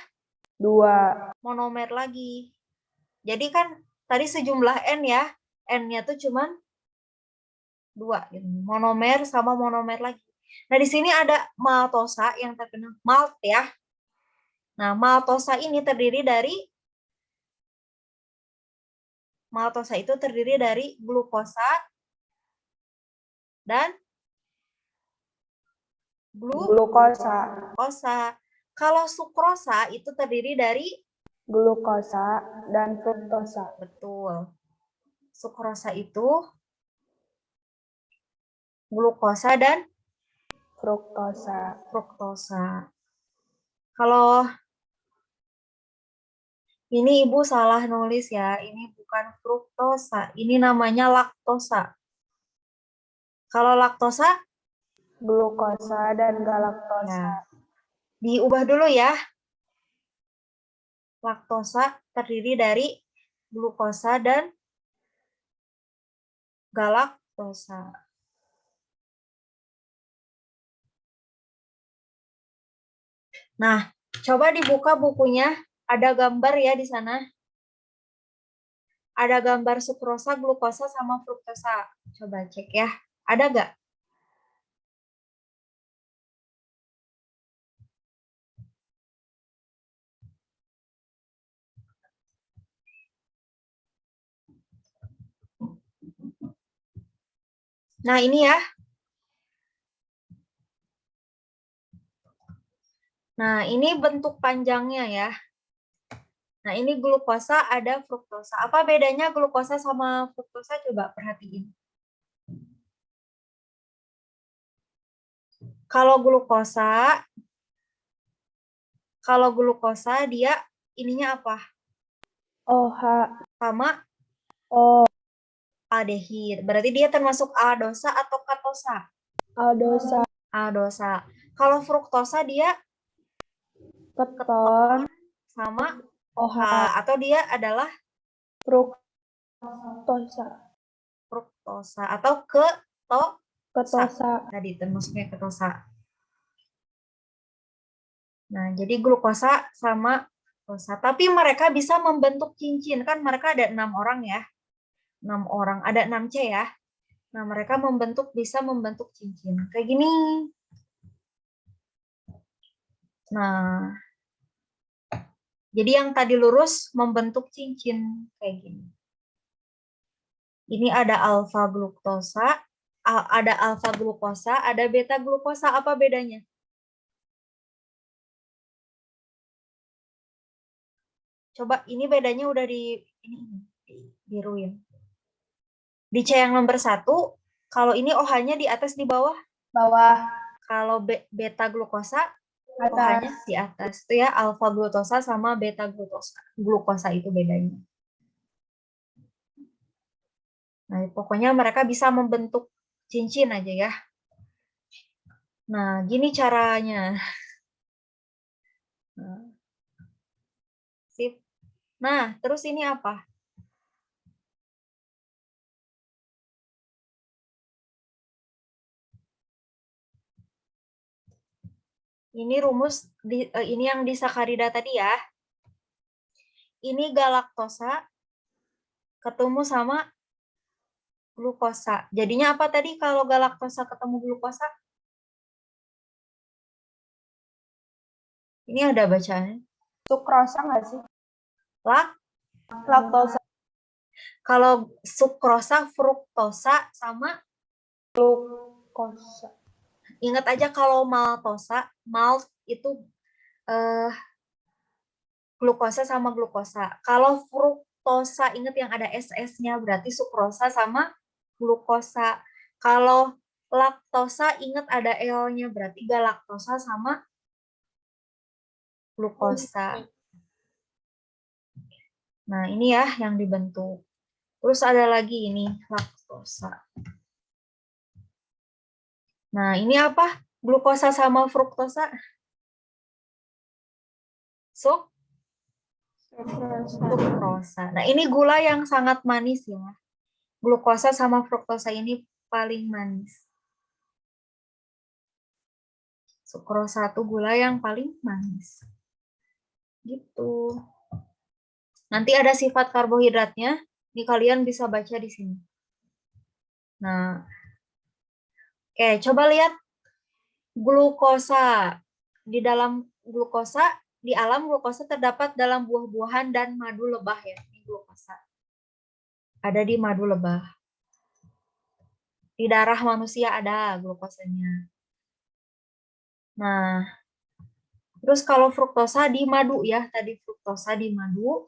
2. monomer lagi. Jadi kan tadi sejumlah N ya, N-nya tuh cuman 2. Gitu. Monomer sama monomer lagi. Nah, di sini ada maltosa yang terkena malt ya. Nah, maltosa ini terdiri dari maltosa itu terdiri dari glukosa dan glukosa. Kalau sukrosa itu terdiri dari Glukosa dan fruktosa. betul. Sukrosa itu glukosa dan fruktosa. Kalau ini Ibu salah nulis ya, ini bukan fruktosa, ini namanya laktosa. Kalau laktosa, Glukosa dan galaktosa. ya, diubah dulu ya. Laktosa terdiri dari glukosa dan galaktosa. Nah, coba dibuka bukunya, ada gambar ya di sana. Ada gambar sukrosa, glukosa, sama fruktosa. Coba cek ya. Ada nggak? Nah, ini ya. Nah, ini bentuk panjangnya ya. Nah, ini glukosa, ada fruktosa. Apa bedanya glukosa sama fruktosa? Coba perhatiin. Kalau glukosa dia ininya apa? OH. Sama O. aldehid. Berarti dia termasuk aldosa atau katosa? Aldosa. Aldosa. Kalau fruktosa dia Keton. sama OH. atau dia adalah Fruktosa. atau Ketosa. tadi termasuknya ketosa. Nah, jadi glukosa sama fruktosa. Tapi mereka bisa membentuk cincin. Kan mereka ada 6 orang ya. 6 orang. Ada 6 C ya. Nah, mereka bisa membentuk cincin. Kayak gini. Nah, jadi yang tadi lurus membentuk cincin. Kayak gini. Ini ada alfa glukosa, ada beta glukosa. Apa bedanya? Coba ini bedanya udah biruin. Di C yang nomor 1, kalau ini OH-nya di atas di bawah. Bawah. Kalau beta glukosa, Atas. OH-nya di atas. Itu ya alfa glukosa sama beta glukosa itu bedanya. Nah, pokoknya mereka bisa membentuk cincin aja ya. Nah, gini caranya. Nah. Sip. Nah, terus ini apa? Ini rumus ini yang disakarida tadi ya. Ini galaktosa ketemu sama glukosa. Jadinya apa tadi kalau galaktosa ketemu glukosa? Ini ada bacaannya. Sukrosa nggak sih? Laktosa. Kalau sukrosa, fruktosa sama Glukosa. ingat aja kalau maltosa, malt itu glukosa sama glukosa. Kalau fruktosa ingat yang ada SS-nya berarti sukrosa sama glukosa. Kalau laktosa ingat ada L-nya berarti galaktosa sama glukosa. Nah, ini ya yang dibentuk. Terus ada lagi ini laktosa. Nah, ini apa? Glukosa sama fruktosa. Sukrosa. Nah, ini gula yang sangat manis ya. Glukosa sama fruktosa ini paling manis. Sukrosa itu gula yang paling manis. Gitu. Nanti ada sifat karbohidratnya. Ini kalian bisa baca di sini. Nah, oke, coba lihat glukosa. Di dalam glukosa, di alam glukosa terdapat dalam buah-buahan dan madu lebah ya. Ini glukosa. Ada di madu lebah. Di darah manusia ada glukosanya. Nah, terus kalau fruktosa di madu ya, tadi fruktosa di madu.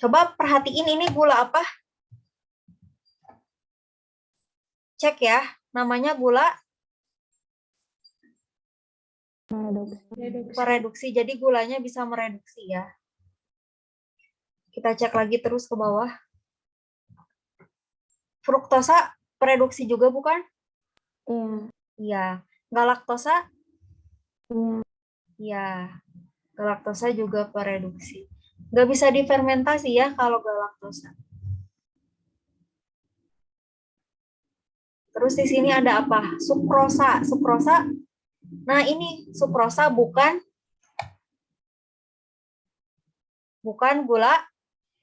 Coba perhatiin ini gula apa? Cek ya, namanya gula mereduksi. Jadi gulanya bisa mereduksi ya. Kita cek lagi terus ke bawah. Fruktosa reduksi juga bukan? Iya. Iya. Galaktosa? Iya. Iya. Galaktosa juga pereduksi. Nggak bisa difermentasi ya kalau galaktosa. Terus di sini ada apa? Sukrosa. Sukrosa. Nah ini sukrosa bukan gula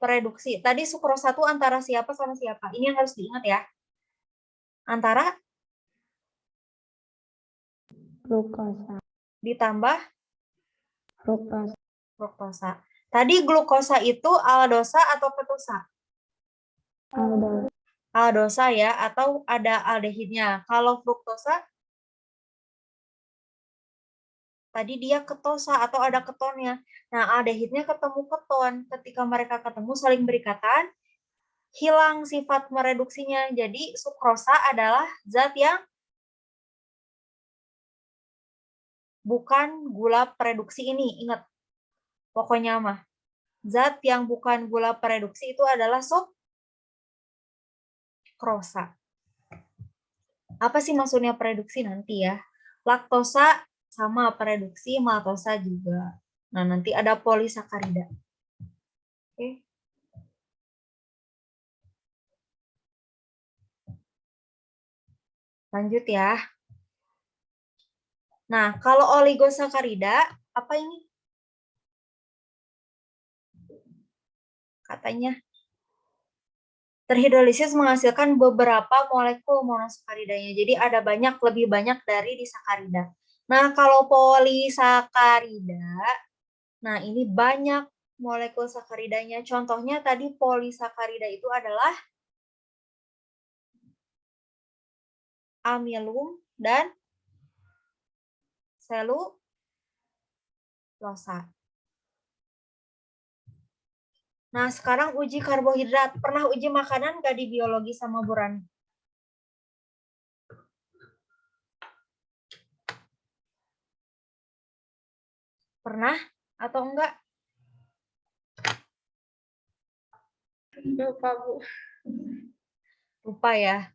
pereduksi. Tadi sukrosa itu antara siapa sama siapa? Ini yang harus diingat ya. Antara Glukosa. ditambah Fruktosa. fruktosa. Tadi glukosa itu aldosa atau ketosa? Aldosa. Aldosa ya, atau ada aldehidnya. Kalau fruktosa, tadi dia ketosa atau ada ketonnya. Nah, aldehidnya ketemu keton. Ketika mereka ketemu saling berikatan, hilang sifat mereduksinya. Jadi sukrosa adalah zat yang bukan gula pereduksi ini. Ingat, pokoknya mah. Zat yang bukan gula pereduksi itu adalah sukrosa. Apa sih maksudnya pereduksi nanti ya? Laktosa sama pereduksi, maltosa juga. Nah, nanti ada polisakarida. Oke. Lanjut ya. Nah, kalau oligosakarida, apa ini? Katanya terhidrolisis menghasilkan beberapa molekul monosakaridanya. Jadi ada lebih banyak dari disakarida. Nah, kalau polisakarida, nah ini banyak molekul sakaridanya. Contohnya tadi polisakarida itu adalah amilum dan selulosa. Nah, sekarang uji karbohidrat. Pernah uji makanan nggak di biologi sama Bu Rani? Pernah atau enggak? Lupa, Bu. Lupa ya.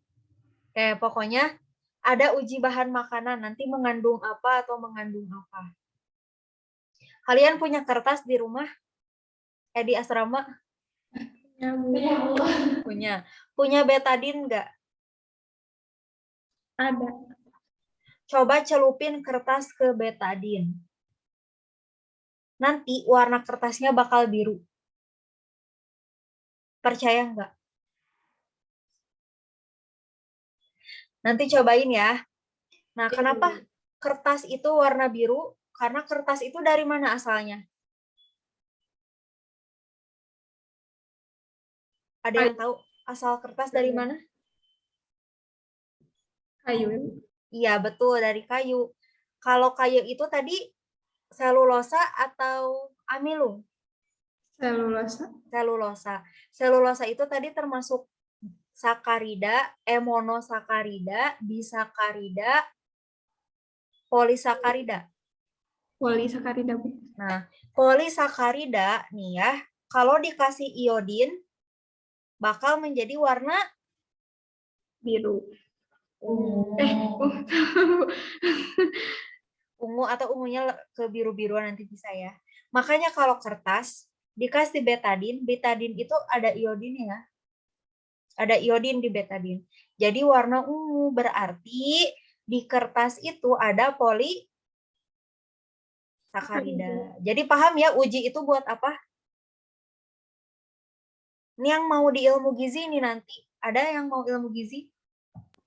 Pokoknya ada uji bahan makanan. Nanti mengandung apa atau mengandung apa. Kalian punya kertas di rumah? di asrama Ya, Bu. punya betadin nggak? Ada. Coba celupin kertas ke betadin. Nanti warna kertasnya bakal biru. Percaya nggak? Nanti cobain ya. Nah, kenapa kertas itu warna biru? Karena kertas itu dari mana asalnya? Ada yang tahu asal kertas dari mana? Kayu. Iya, betul, dari kayu. Kalau kayu itu tadi selulosa atau amilum? Selulosa. Selulosa. Selulosa itu tadi termasuk sakarida, monosakarida, disakarida, polisakarida. Polisakarida, Bu. Nah, polisakarida nih ya, kalau dikasih iodin bakal menjadi warna Biru. ungu. Ungu atau ungunya ke biru-biruan nanti bisa ya. Makanya kalau kertas dikasih betadin, betadin itu ada iodin ya. Ada iodin di betadin. Jadi warna ungu berarti di kertas itu ada polisakarida. Jadi paham ya uji itu buat apa? Ini yang mau di ilmu gizi ini nanti. Ada yang mau ilmu gizi?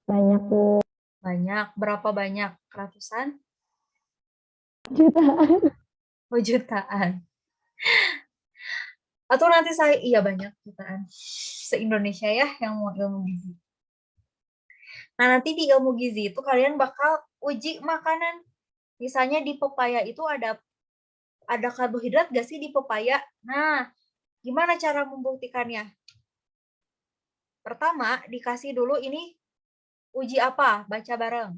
Banyak, Bu. Banyak. Berapa banyak? Ratusan? Jutaan. Oh, jutaan. Atau nanti saya, iya banyak jutaan. Se-Indonesia ya yang mau ilmu gizi. Nah, nanti di ilmu gizi itu kalian bakal uji makanan. Misalnya di pepaya itu ada karbohidrat gak sih di pepaya? Nah, gimana cara membuktikannya? Pertama, dikasih dulu ini uji apa? Baca bareng.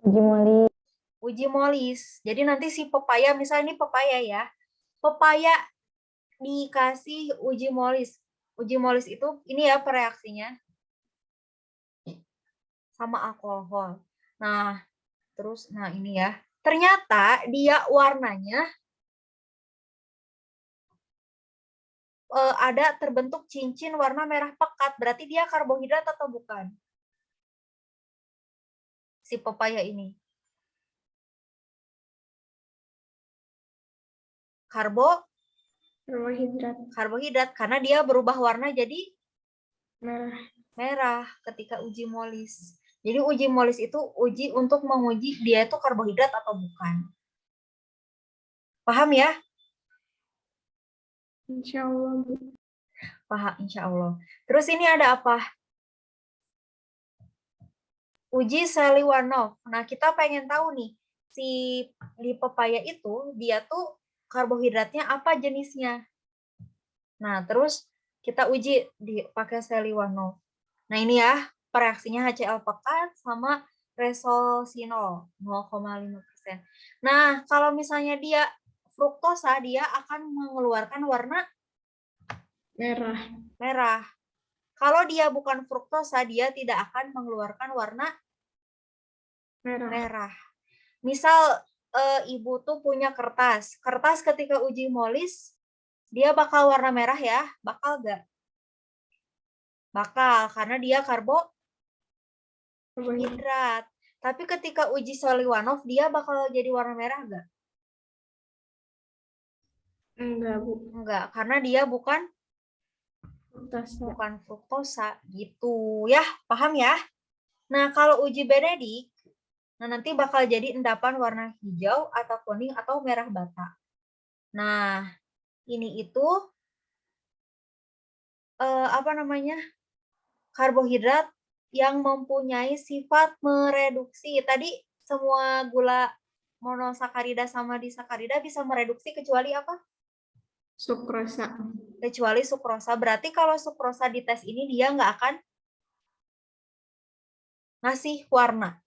Uji moli. Uji molis. Jadi nanti si pepaya, misalnya ini pepaya ya. Pepaya dikasih uji molis. Uji molis itu ini ya pereaksinya sama alkohol. Nah, terus ini ya. Ternyata dia warnanya ada terbentuk cincin warna merah pekat. Berarti dia karbohidrat atau bukan? Si pepaya ini. Karbohidrat karena dia berubah warna jadi merah ketika uji molis. Jadi uji molis itu uji untuk menguji dia itu karbohidrat atau bukan. Paham ya? Insya Allah, Bu. Paham, insya Allah. Terus ini ada apa? Uji Seliwanov. Nah, kita pengen tahu nih, di pepaya itu, dia tuh karbohidratnya apa jenisnya. Nah, terus kita uji pakai Seliwanov. Nah, ini ya, reaksinya HCl pekat sama resolsinol 0,5%. Nah, kalau misalnya dia fruktosa, dia akan mengeluarkan warna merah. Kalau dia bukan fruktosa, dia tidak akan mengeluarkan warna merah. Misal ibu tuh punya kertas. Kertas ketika uji molis, dia bakal warna merah ya? Bakal gak? Bakal, karena dia karbohidrat. Tapi ketika uji Seliwanov, dia bakal jadi warna merah gak? Enggak, Bu. Enggak, karena dia bukan fruktosa gitu ya, paham ya? Nah, kalau uji Benedict, nanti bakal jadi endapan warna hijau atau kuning atau merah bata. Nah, ini itu karbohidrat yang mempunyai sifat mereduksi. Tadi semua gula monosakarida sama disakarida bisa mereduksi kecuali apa? Sukrosa. Kecuali sukrosa. Berarti kalau sukrosa di tes ini dia nggak akan ngasih warna.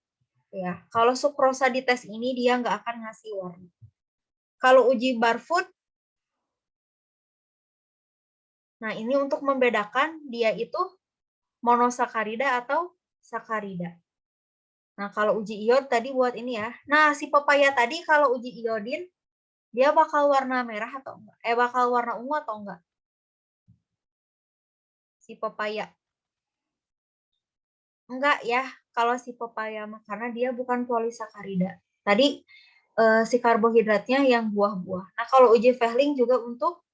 Ya, kalau sukrosa di tes ini dia nggak akan ngasih warna. Kalau uji Barfoot, nah ini untuk membedakan dia itu monosakarida atau sakarida. Nah, kalau uji iod tadi buat ini ya. Nah, si pepaya tadi kalau uji iodin Dia bakal warna merah atau enggak? Bakal warna ungu atau enggak? Si pepaya. Enggak ya, kalau si pepaya mah karena dia bukan polisakarida. Tadi si karbohidratnya yang buah-buah. Nah, kalau uji Fehling juga untuk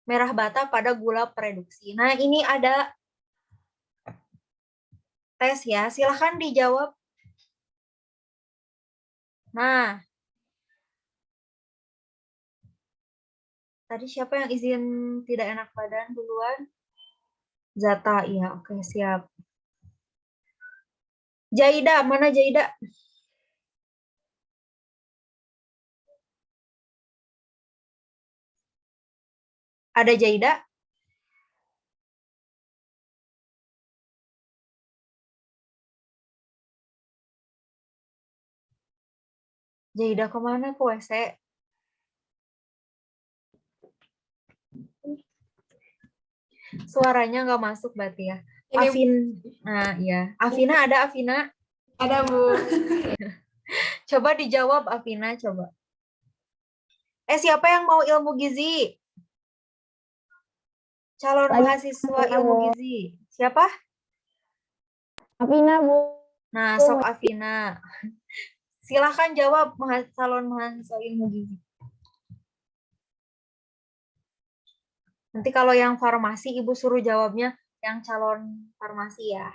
merah bata pada gula pereduksi. Nah, ini ada tes ya. Silahkan dijawab. Nah, tadi siapa yang izin tidak enak badan duluan? Zata, iya. Oke, siap. Jaida, mana Jaida? Ada Jaida? Jaida kemana? Ke WC? Suaranya nggak masuk berarti ya. Ini Afin, nah ya. Afina ada Afina? ada Bu. Coba dijawab Afina, coba. Siapa yang mau ilmu gizi? Calon Lagi mahasiswa Afina, ilmu Bu. gizi. Siapa? Afina, Bu. Nah, sok Afina. Silahkan jawab calon mahasiswa ilmu gizi. Nanti kalau yang farmasi, Ibu suruh jawabnya yang calon farmasi ya.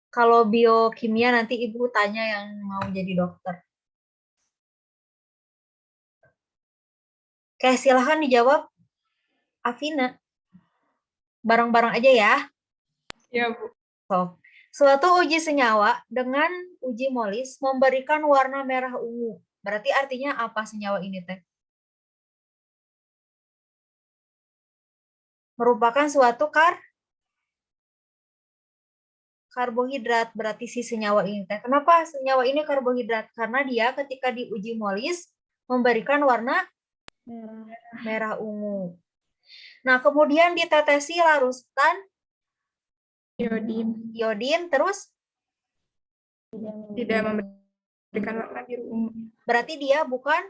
Kalau biokimia nanti Ibu tanya yang mau jadi dokter. Oke, silahkan dijawab. Afina. Bareng-bareng aja ya. Ya Bu. So, suatu uji senyawa dengan uji molis memberikan warna merah ungu. Berarti artinya apa senyawa ini teh? Merupakan suatu karbohidrat. Berarti si senyawa ini teh. Kenapa senyawa ini karbohidrat? Karena dia ketika diuji molis memberikan warna merah ungu. Nah, kemudian ditetesi larutan iodin terus Tidak memberikan warna biru ungu. berarti dia bukan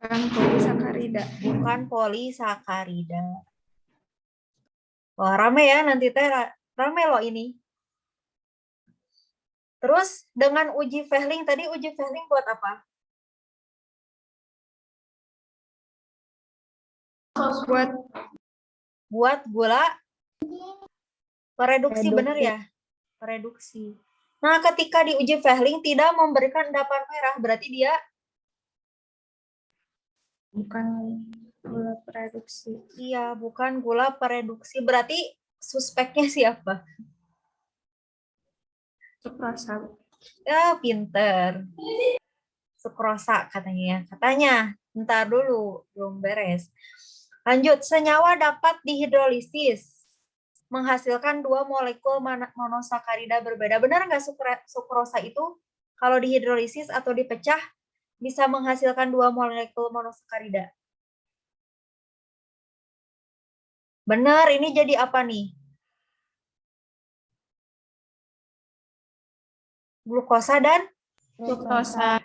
Polisakarida. polisakarida. Wah, rame ya nanti teh rame loh ini. Terus dengan uji Fehling tadi uji Fehling buat apa? Buat gula pereduksi, benar ya? Pereduksi. Nah, ketika diuji Fehling tidak memberikan endapan merah, berarti dia Bukan gula pereduksi. iya, bukan gula pereduksi. Berarti suspeknya siapa? Sukrosa. Ya, pinter. Sukrosa katanya. Katanya, bentar dulu, belum beres. Lanjut, senyawa dapat dihidrolisis, menghasilkan dua molekul monosakarida berbeda. Benar nggak sukrosa itu kalau dihidrolisis atau dipecah bisa menghasilkan dua molekul monosakarida? Benar, ini jadi apa nih? Glukosa dan fruktosa.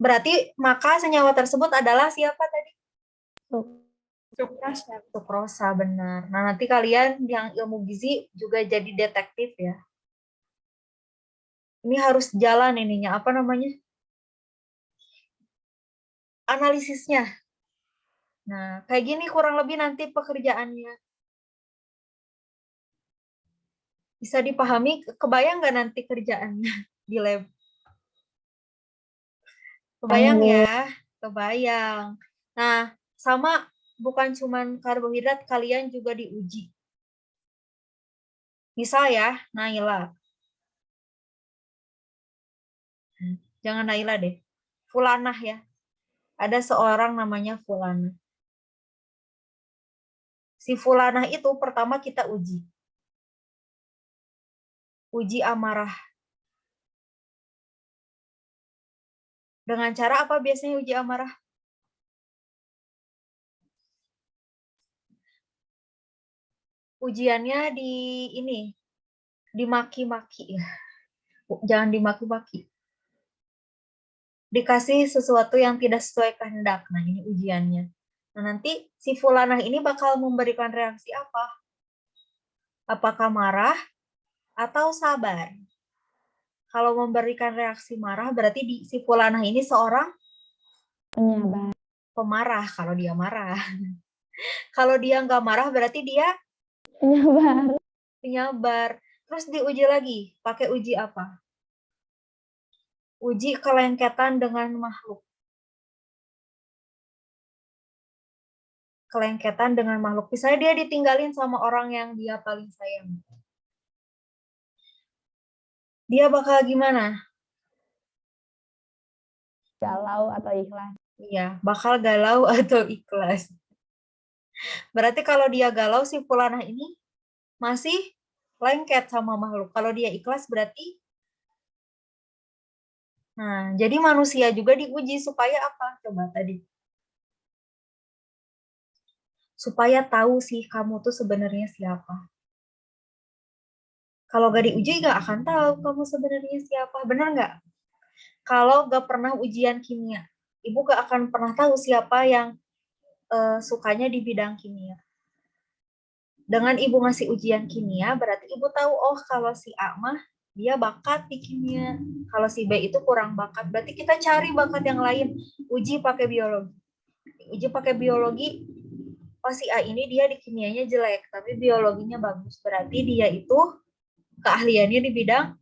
Berarti maka senyawa tersebut adalah siapa tadi? Sukrosa. Sukrosa, benar. Nah, nanti kalian yang ilmu gizi juga jadi detektif ya. Ini harus jalan ininya, apa namanya? Analisisnya. Nah, kayak gini kurang lebih nanti pekerjaannya. Bisa dipahami, kebayang nggak nanti kerjaannya di lab? Kebayang ya? Kebayang. Nah, sama bukan cuman karbohidrat, kalian juga diuji. Misal ya, Naila. Jangan Naila deh. Fulanah ya. Ada seorang namanya Fulanah. Si Fulanah itu pertama kita uji. Uji amarah. Dengan cara apa biasanya uji amarah? Ujiannya di ini, dimaki-maki ya. Jangan dimaki-maki. Dikasih sesuatu yang tidak sesuai kehendak. Nah, ini ujiannya. Nah, nanti si fulanah ini bakal memberikan reaksi apa? Apakah marah atau sabar? Kalau memberikan reaksi marah, berarti si fulanah ini seorang Penyabar. pemarah kalau dia marah. Kalau dia nggak marah, berarti dia Penyabar. penyabar. Terus diuji lagi. Pakai uji apa? Uji kelengketan dengan makhluk. Kelengketan dengan makhluk. Misalnya dia ditinggalin sama orang yang dia paling sayang. Dia bakal gimana? Galau atau ikhlas. Iya, bakal galau atau ikhlas. Berarti kalau dia galau, si fulanah ini masih lengket sama makhluk. Kalau dia ikhlas berarti, nah, jadi manusia juga diuji supaya apa? Coba tadi. Supaya tahu sih kamu tuh sebenarnya siapa. Kalau gak diuji gak akan tahu kamu sebenarnya siapa. Bener nggak? Kalau gak pernah ujian kimia, ibu gak akan pernah tahu siapa yang sukanya di bidang kimia. Dengan ibu ngasih ujian kimia, berarti ibu tahu, oh kalau si A mah dia bakat di kimia. Kalau si B itu kurang bakat, berarti kita cari bakat yang lain. Uji pakai biologi. Uji pakai biologi, oh si A ini dia di kimianya jelek, tapi biologinya bagus. Berarti dia itu keahliannya di bidang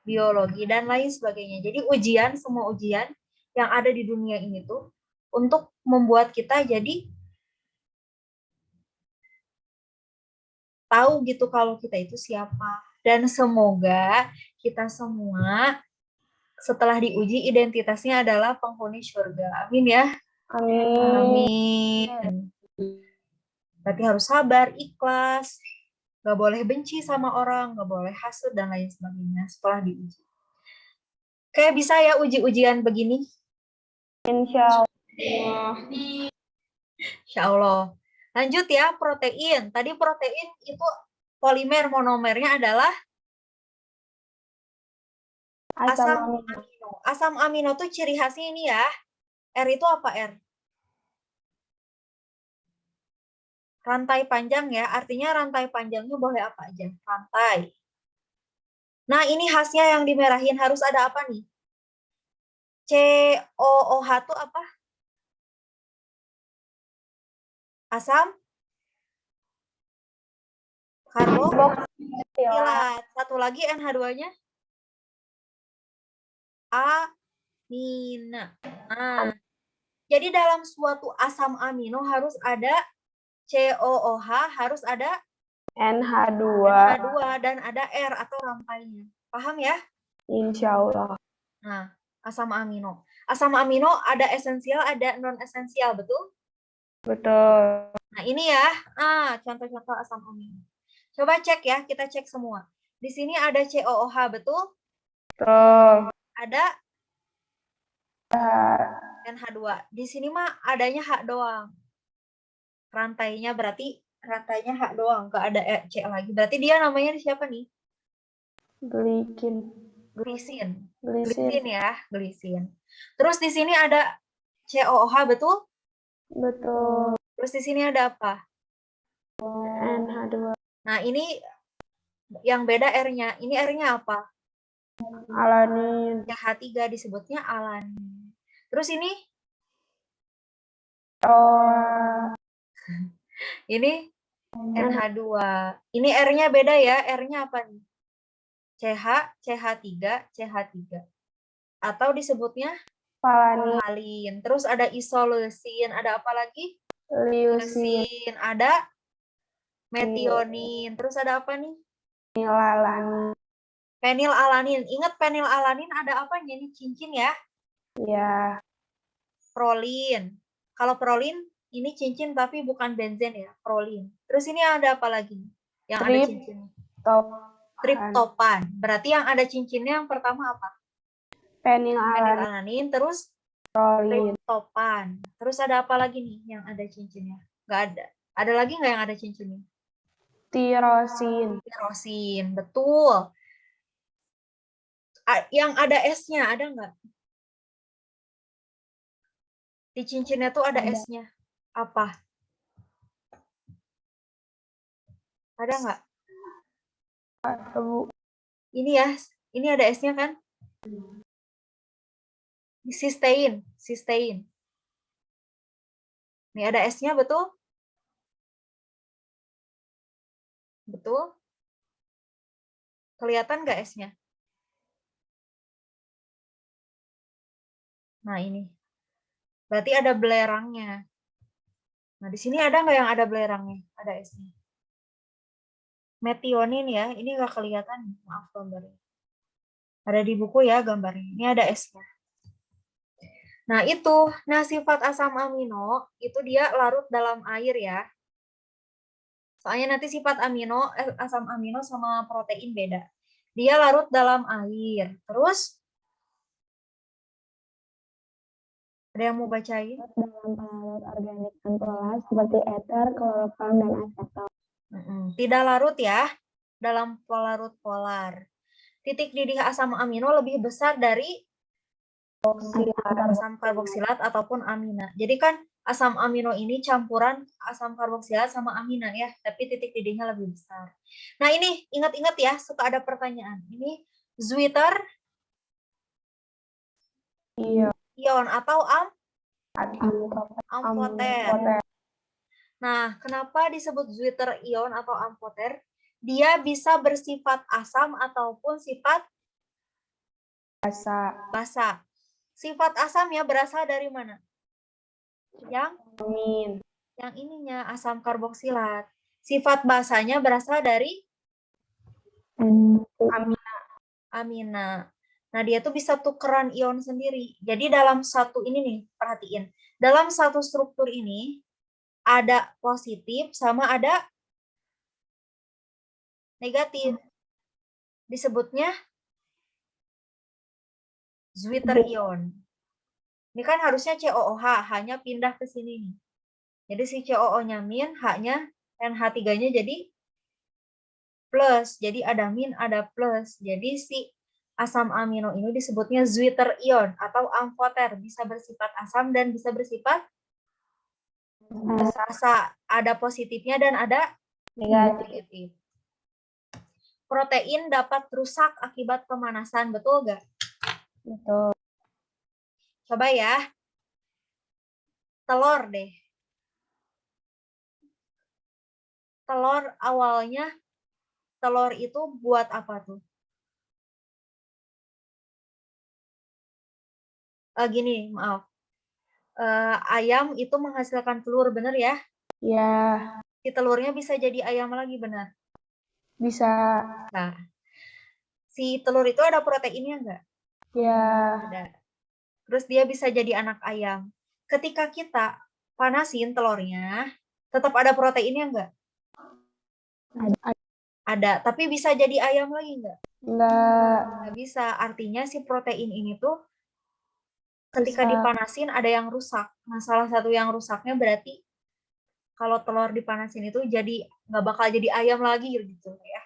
biologi dan lain sebagainya. Jadi ujian, semua ujian yang ada di dunia ini tuh untuk membuat kita jadi tahu gitu kalau kita itu siapa. Dan semoga kita semua setelah diuji identitasnya adalah penghuni surga. Amin ya. Amin. Amin. Berarti harus sabar, ikhlas, gak boleh benci sama orang, gak boleh hasut dan lain sebagainya setelah diuji. Kayak bisa ya uji-ujian begini? Insya Wah, Insya Allah. Lanjut ya, protein. Tadi protein itu polimer monomernya adalah asam amino. Asam amino tuh ciri khasnya ini ya. R itu apa R? Rantai panjang ya, artinya rantai panjangnya boleh apa aja? Rantai. Nah, ini khasnya yang dimerahin harus ada apa nih? COOH itu apa? Asam karboksilat. Satu lagi NH2-nya amina. Nah, jadi dalam suatu asam amino harus ada COOH, harus ada NH2. NH2 dan ada R atau rantainya. Paham ya? Insya Allah. Nah, asam amino. Asam amino ada esensial, ada non esensial, betul? Betul. Nah, ini ya. Contoh-contoh asam amino. Coba cek ya, kita cek semua. Di sini ada COOH, betul? Betul. Ada NH2. Di sini mah adanya H doang. Rantainya berarti rantainya H doang, nggak ada C lagi. Berarti dia namanya siapa nih? Glisin. Glisin ya, glisin. Terus di sini ada COOH, betul? Betul. Terus di sini ada apa? NH2. Nah, ini yang beda R-nya. Ini R-nya apa? Alanin. CH3 disebutnya alanin. Terus ini? Ini NH2. Ini R-nya beda ya. R-nya apa nih? CH, CH3, CH3. Atau disebutnya valin. Terus ada isoleusin. Ada apa lagi? Leusin. Ada metionin. Terus ada apa nih? Penilalanin. Ingat penilalanin ada apa? Ini cincin ya? Ya. Prolin. Kalau prolin ini cincin tapi bukan benzen ya, prolin. Terus ini ada apa lagi yang ada cincinnya? Triptopan. Berarti yang ada cincinnya yang pertama apa? Penilalanin. Terus prolin. Triptopan. Terus ada apa lagi nih yang ada cincinnya? Nggak ada. Ada lagi nggak yang ada cincinnya? Tirosin. Tirosin. Betul. Yang ada S-nya, ada nggak? Di cincinnya tuh ada Ada. S-nya. Apa? Ada nggak? Bu. Ini ya, ini ada S-nya kan? Cysteine, cysteine. Nih ada S-nya, betul? Betul? Kelihatan nggak S-nya? Nah ini. Berarti ada belerangnya. Nah di sini ada nggak yang ada belerangnya? Ada S-nya. Metionin ya, ini nggak kelihatan. Maaf gambarnya. Ada di buku ya gambarnya. Ini ada S-nya. Nah itu, nah sifat asam amino itu dia larut dalam air ya. Soalnya nanti sifat asam amino sama protein beda. Dia larut dalam air. Terus ada yang mau bacain? Dalam pelarut organik dan polar seperti ether, kloroform, dan aseton. Tidak larut ya dalam pelarut polar. Titik didih asam amino lebih besar dari asam karboksilat ataupun amina. Jadi kan asam amino ini campuran asam karboksilat sama amina ya, tapi titik didihnya lebih besar. Nah ini ingat-ingat ya, suka ada pertanyaan. Ini Zwitter ion atau amfoter. Nah, kenapa disebut Zwitter ion atau amfoter? Dia bisa bersifat asam ataupun sifat basa. Sifat asamnya berasal dari mana? Yang ininya asam karboksilat. Sifat basanya berasal dari amina. Nah, dia tuh bisa tukeran ion sendiri. Jadi dalam satu ini nih, perhatiin. Dalam satu struktur ini ada positif sama ada negatif. Disebutnya Zwitter ion. Ini kan harusnya COOH, hanya pindah ke sini nih. Jadi si COO-nya min, H-nya NH3-nya jadi plus. Jadi ada min, ada plus. Jadi si asam amino ini disebutnya Zwitter ion atau amfoter. Bisa bersifat asam dan bisa bersifat basa. Ada positifnya dan ada negatif. Protein dapat rusak akibat pemanasan, betul nggak? Betul. Coba ya. Telur deh. Telur awalnya, telur itu buat apa tuh? Gini, maaf. Ayam itu menghasilkan telur, bener ya? Ya, Si telurnya bisa jadi ayam lagi, benar? bisa. Nah, si telur itu ada proteinnya nggak? Ya, Ada. Terus dia bisa jadi anak ayam. Ketika kita panasin telurnya, tetap ada proteinnya nggak? Ada, tapi bisa jadi ayam lagi nggak? enggak. Bisa. Artinya si protein ini tuh ketika dipanasin ada yang rusak. Nah, salah satu yang rusaknya berarti kalau telur dipanasin itu jadi nggak bakal jadi ayam lagi gitu ya.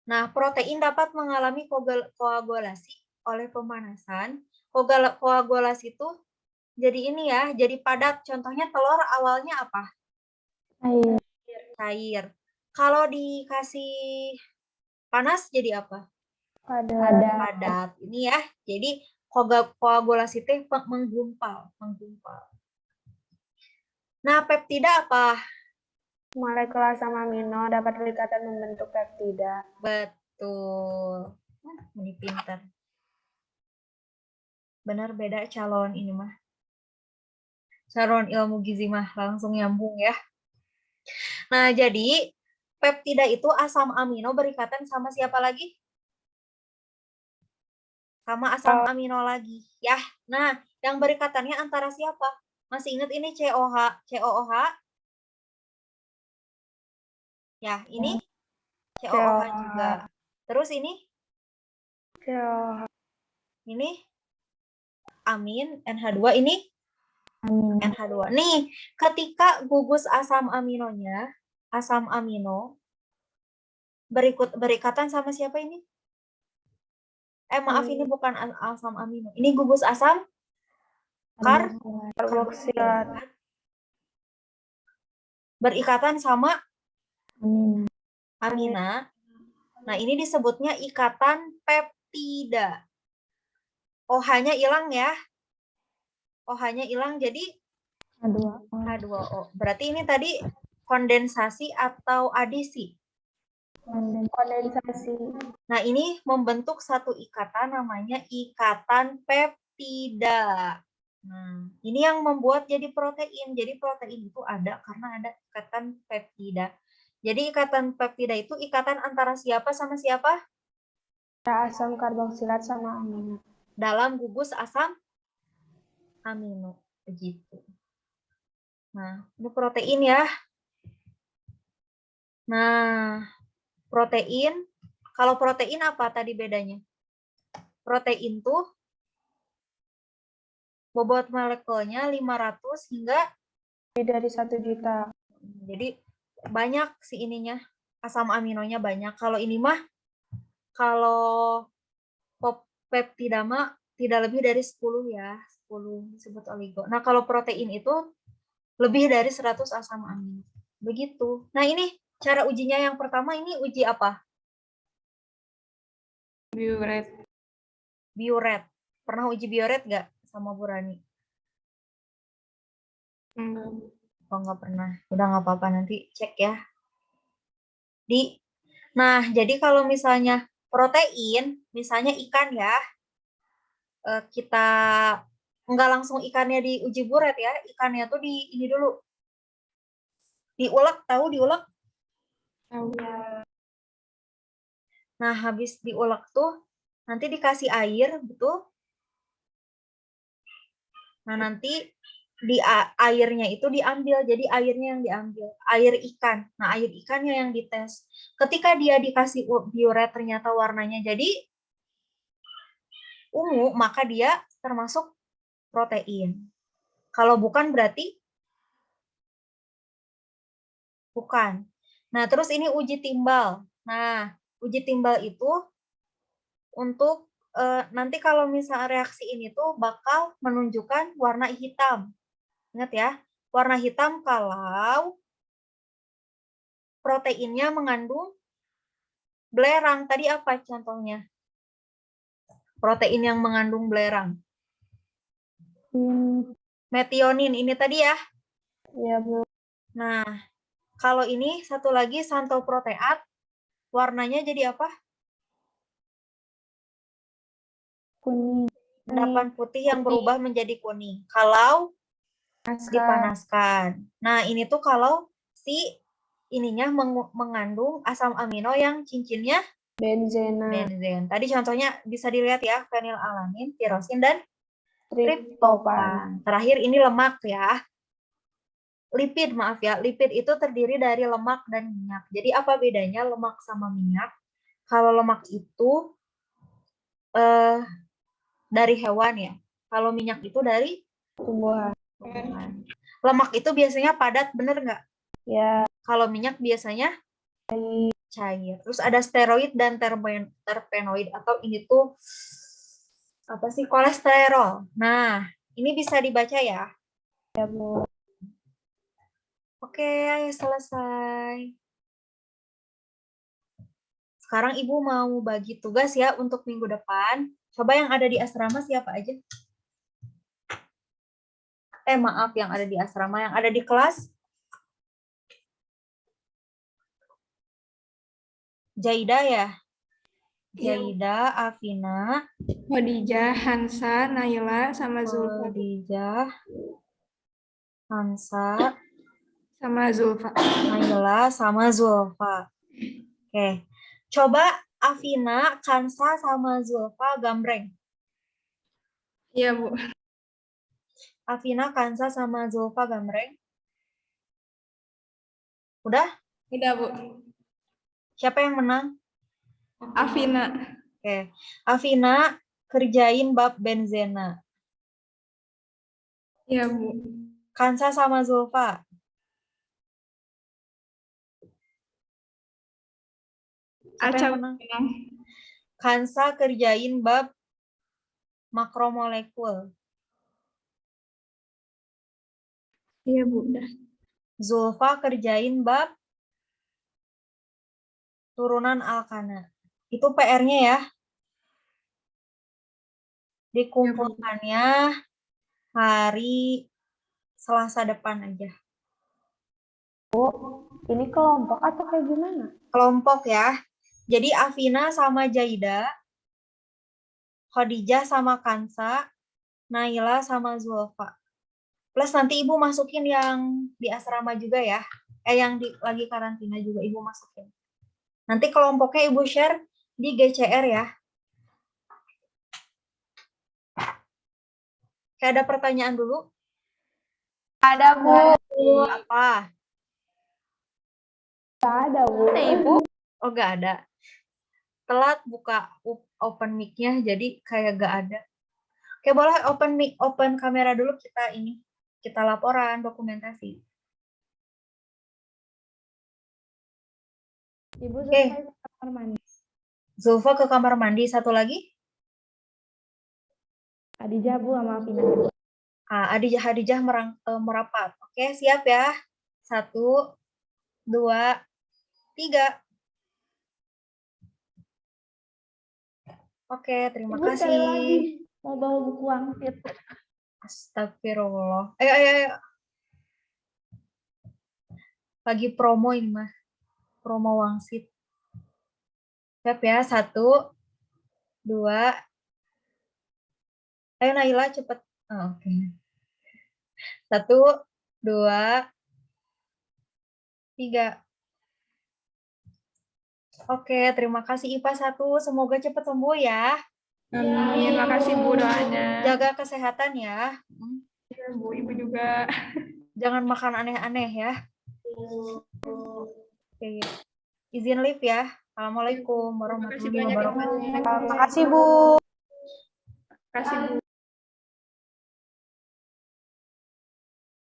Nah, protein dapat mengalami koagulasi oleh pemanasan. Koagulasi itu jadi ini ya, jadi padat. Contohnya telur awalnya apa? Cair. Kalau dikasih panas jadi apa? Padat. Ini ya. Jadi koagulasi itu menggumpal. Nah, peptida apa? Molekul asam amino dapat berikatan membentuk peptida. Betul. Ini pintar. Benar beda calon ini mah. Calon ilmu gizi mah langsung nyambung ya. Nah, jadi peptida itu asam amino berikatan sama siapa lagi? Sama asam amino lagi, ya. Nah, yang berikatannya antara siapa? Masih ingat ini COOH? Ya, ini COOH juga. Terus ini? Ini amin, NH2, ini NH2. Nih, ketika gugus asam aminonya asam amino berikatan sama siapa ini? Maaf, ini bukan asam amino. Ini gugus asam Karboksilat. berikatan sama Amin. amina. Nah, ini disebutnya ikatan peptida. OH-nya hilang ya. OH-nya hilang jadi H2O. H2O. Berarti ini tadi kondensasi atau adisi. Kondensasi. Nah, ini membentuk satu ikatan namanya ikatan peptida. Nah, ini yang membuat jadi protein. Jadi protein itu ada karena ada ikatan peptida. Jadi ikatan peptida itu ikatan antara siapa sama siapa? Asam karboksilat sama amino. Dalam gugus asam amino. Begitu. Nah, ini protein ya. Nah, protein. Kalau protein apa tadi bedanya? Protein tuh bobot molekulnya 500 hingga Lebih dari 1 juta. jadi banyak sih ininya. Asam aminonya banyak. Kalau ini mah kalau peptida mah tidak lebih dari 10 ya. 10 disebut oligo. Nah, kalau protein itu lebih dari 100 asam amino. Begitu. Nah, ini cara ujinya yang pertama ini uji apa? Biuret. Biuret. Pernah uji biuret nggak sama Bu Rani? Enggak. Oh, nggak pernah. Udah nggak apa-apa, nanti cek ya. Nah, jadi kalau misalnya protein, misalnya ikan ya, kita nggak langsung ikannya diuji buret ya, ikannya tuh di ini dulu, diulek, tahu diulek? Tahu. Nah, habis diulek tuh nanti dikasih air, betul? Nah, nanti di airnya itu diambil, jadi airnya yang diambil, air ikan. Nah, air ikannya yang dites. Ketika dia dikasih biuret ternyata warnanya jadi ungu, maka dia termasuk protein. Kalau bukan berarti bukan. Nah, terus ini uji timbal. Nah, uji timbal itu untuk nanti kalau misalnya reaksi ini tuh bakal menunjukkan warna hitam. Ingat ya, warna hitam kalau proteinnya mengandung belerang. Tadi apa contohnya? Protein yang mengandung belerang. Metionin ini tadi ya. Iya, Bu. Nah, kalau ini satu lagi santoproteat, warnanya jadi apa? Kuning. Endapan putih yang berubah menjadi kuning. Kalau dipanaskan. Nah, ini tuh kalau si ininya mengandung asam amino yang cincinnya Benzena. benzen. Tadi contohnya bisa dilihat ya, fenilalanin, tirosin, dan Triptofan. triptofan. Terakhir ini lemak ya. Lipid, maaf ya. Lipid itu terdiri dari lemak dan minyak. Jadi apa bedanya lemak sama minyak? Kalau lemak itu dari hewan ya. Kalau minyak itu dari Tumbuhan. lemak itu biasanya padat, bener nggak? Ya. Kalau minyak biasanya cair. Terus ada steroid dan terpenoid, atau ini tuh apa sih, kolesterol. Nah, ini bisa dibaca ya. Ya, Bu. Oke, selesai. Sekarang Ibu mau bagi tugas ya untuk minggu depan. Coba yang ada di asrama siapa aja? Maaf, yang ada di asrama, yang ada di kelas. Jaida ya? Jaida, Afina, Khadijah, Hansa, Naila, sama Zulfa. Khadijah, Hansa, Sama Zulfa. Naila, sama Zulfa. Oke. Coba Afina, Kansa, sama Zulfa gambreng. Iya, Bu. Afina, Kansa, sama Zulfa gambreng. Udah? Udah, Bu. Siapa yang menang? Afina. Oke. Afina, kerjain bab benzena. Iya, Bu. Kansa sama Zulfa. Siapa Aca yang menang? menang. Kansa kerjain bab makromolekul. Iya, Bu. Udah. Zulfa kerjain bab turunan alkana. Itu PR-nya ya. Dikumpulkannya hari Selasa depan aja. Ini kelompok atau kayak gimana? Kelompok ya. Jadi Afina sama Jaida, Khadijah sama Kansa, Naila sama Zulfa. Plus nanti Ibu masukin yang di asrama juga ya. Yang lagi karantina juga Ibu masukin. Nanti kelompoknya Ibu share di GCR ya. Kayak ada pertanyaan dulu. Ada, Bu. Apa? Nggak ada, Bu. Ibu. Oh, nggak ada. Telat buka open mic-nya, jadi kayak nggak ada. Oke, boleh open mic, open kamera dulu kita laporan, dokumentasi. Ibu Oke. selesai ke kamar mandi. Zulfa ke kamar mandi, satu lagi. Khadijah, Bu, sama Vina. Hadijah merapat. Oke, siap ya. 1, 2, 3. Oke, terima Ibu sekali lagi kasih. mau bawa buku wangsit. Astagfirullah. Ayo. Lagi promo ini mah. Promo wangsit. Siap ya. 1, 2. Ayo Naila cepet. Oke. 1, 2, 3. Oke, terima kasih IPA 1. Semoga cepat sembuh ya. Amin. Makasih, Bu, doanya. Jaga kesehatan ya. Iya, Bu. Ibu juga. Jangan makan aneh-aneh ya. Oke. Izin live ya. Assalamualaikum warahmatullahi wabarakatuh. Makasih, Bu. Makasih, Bu.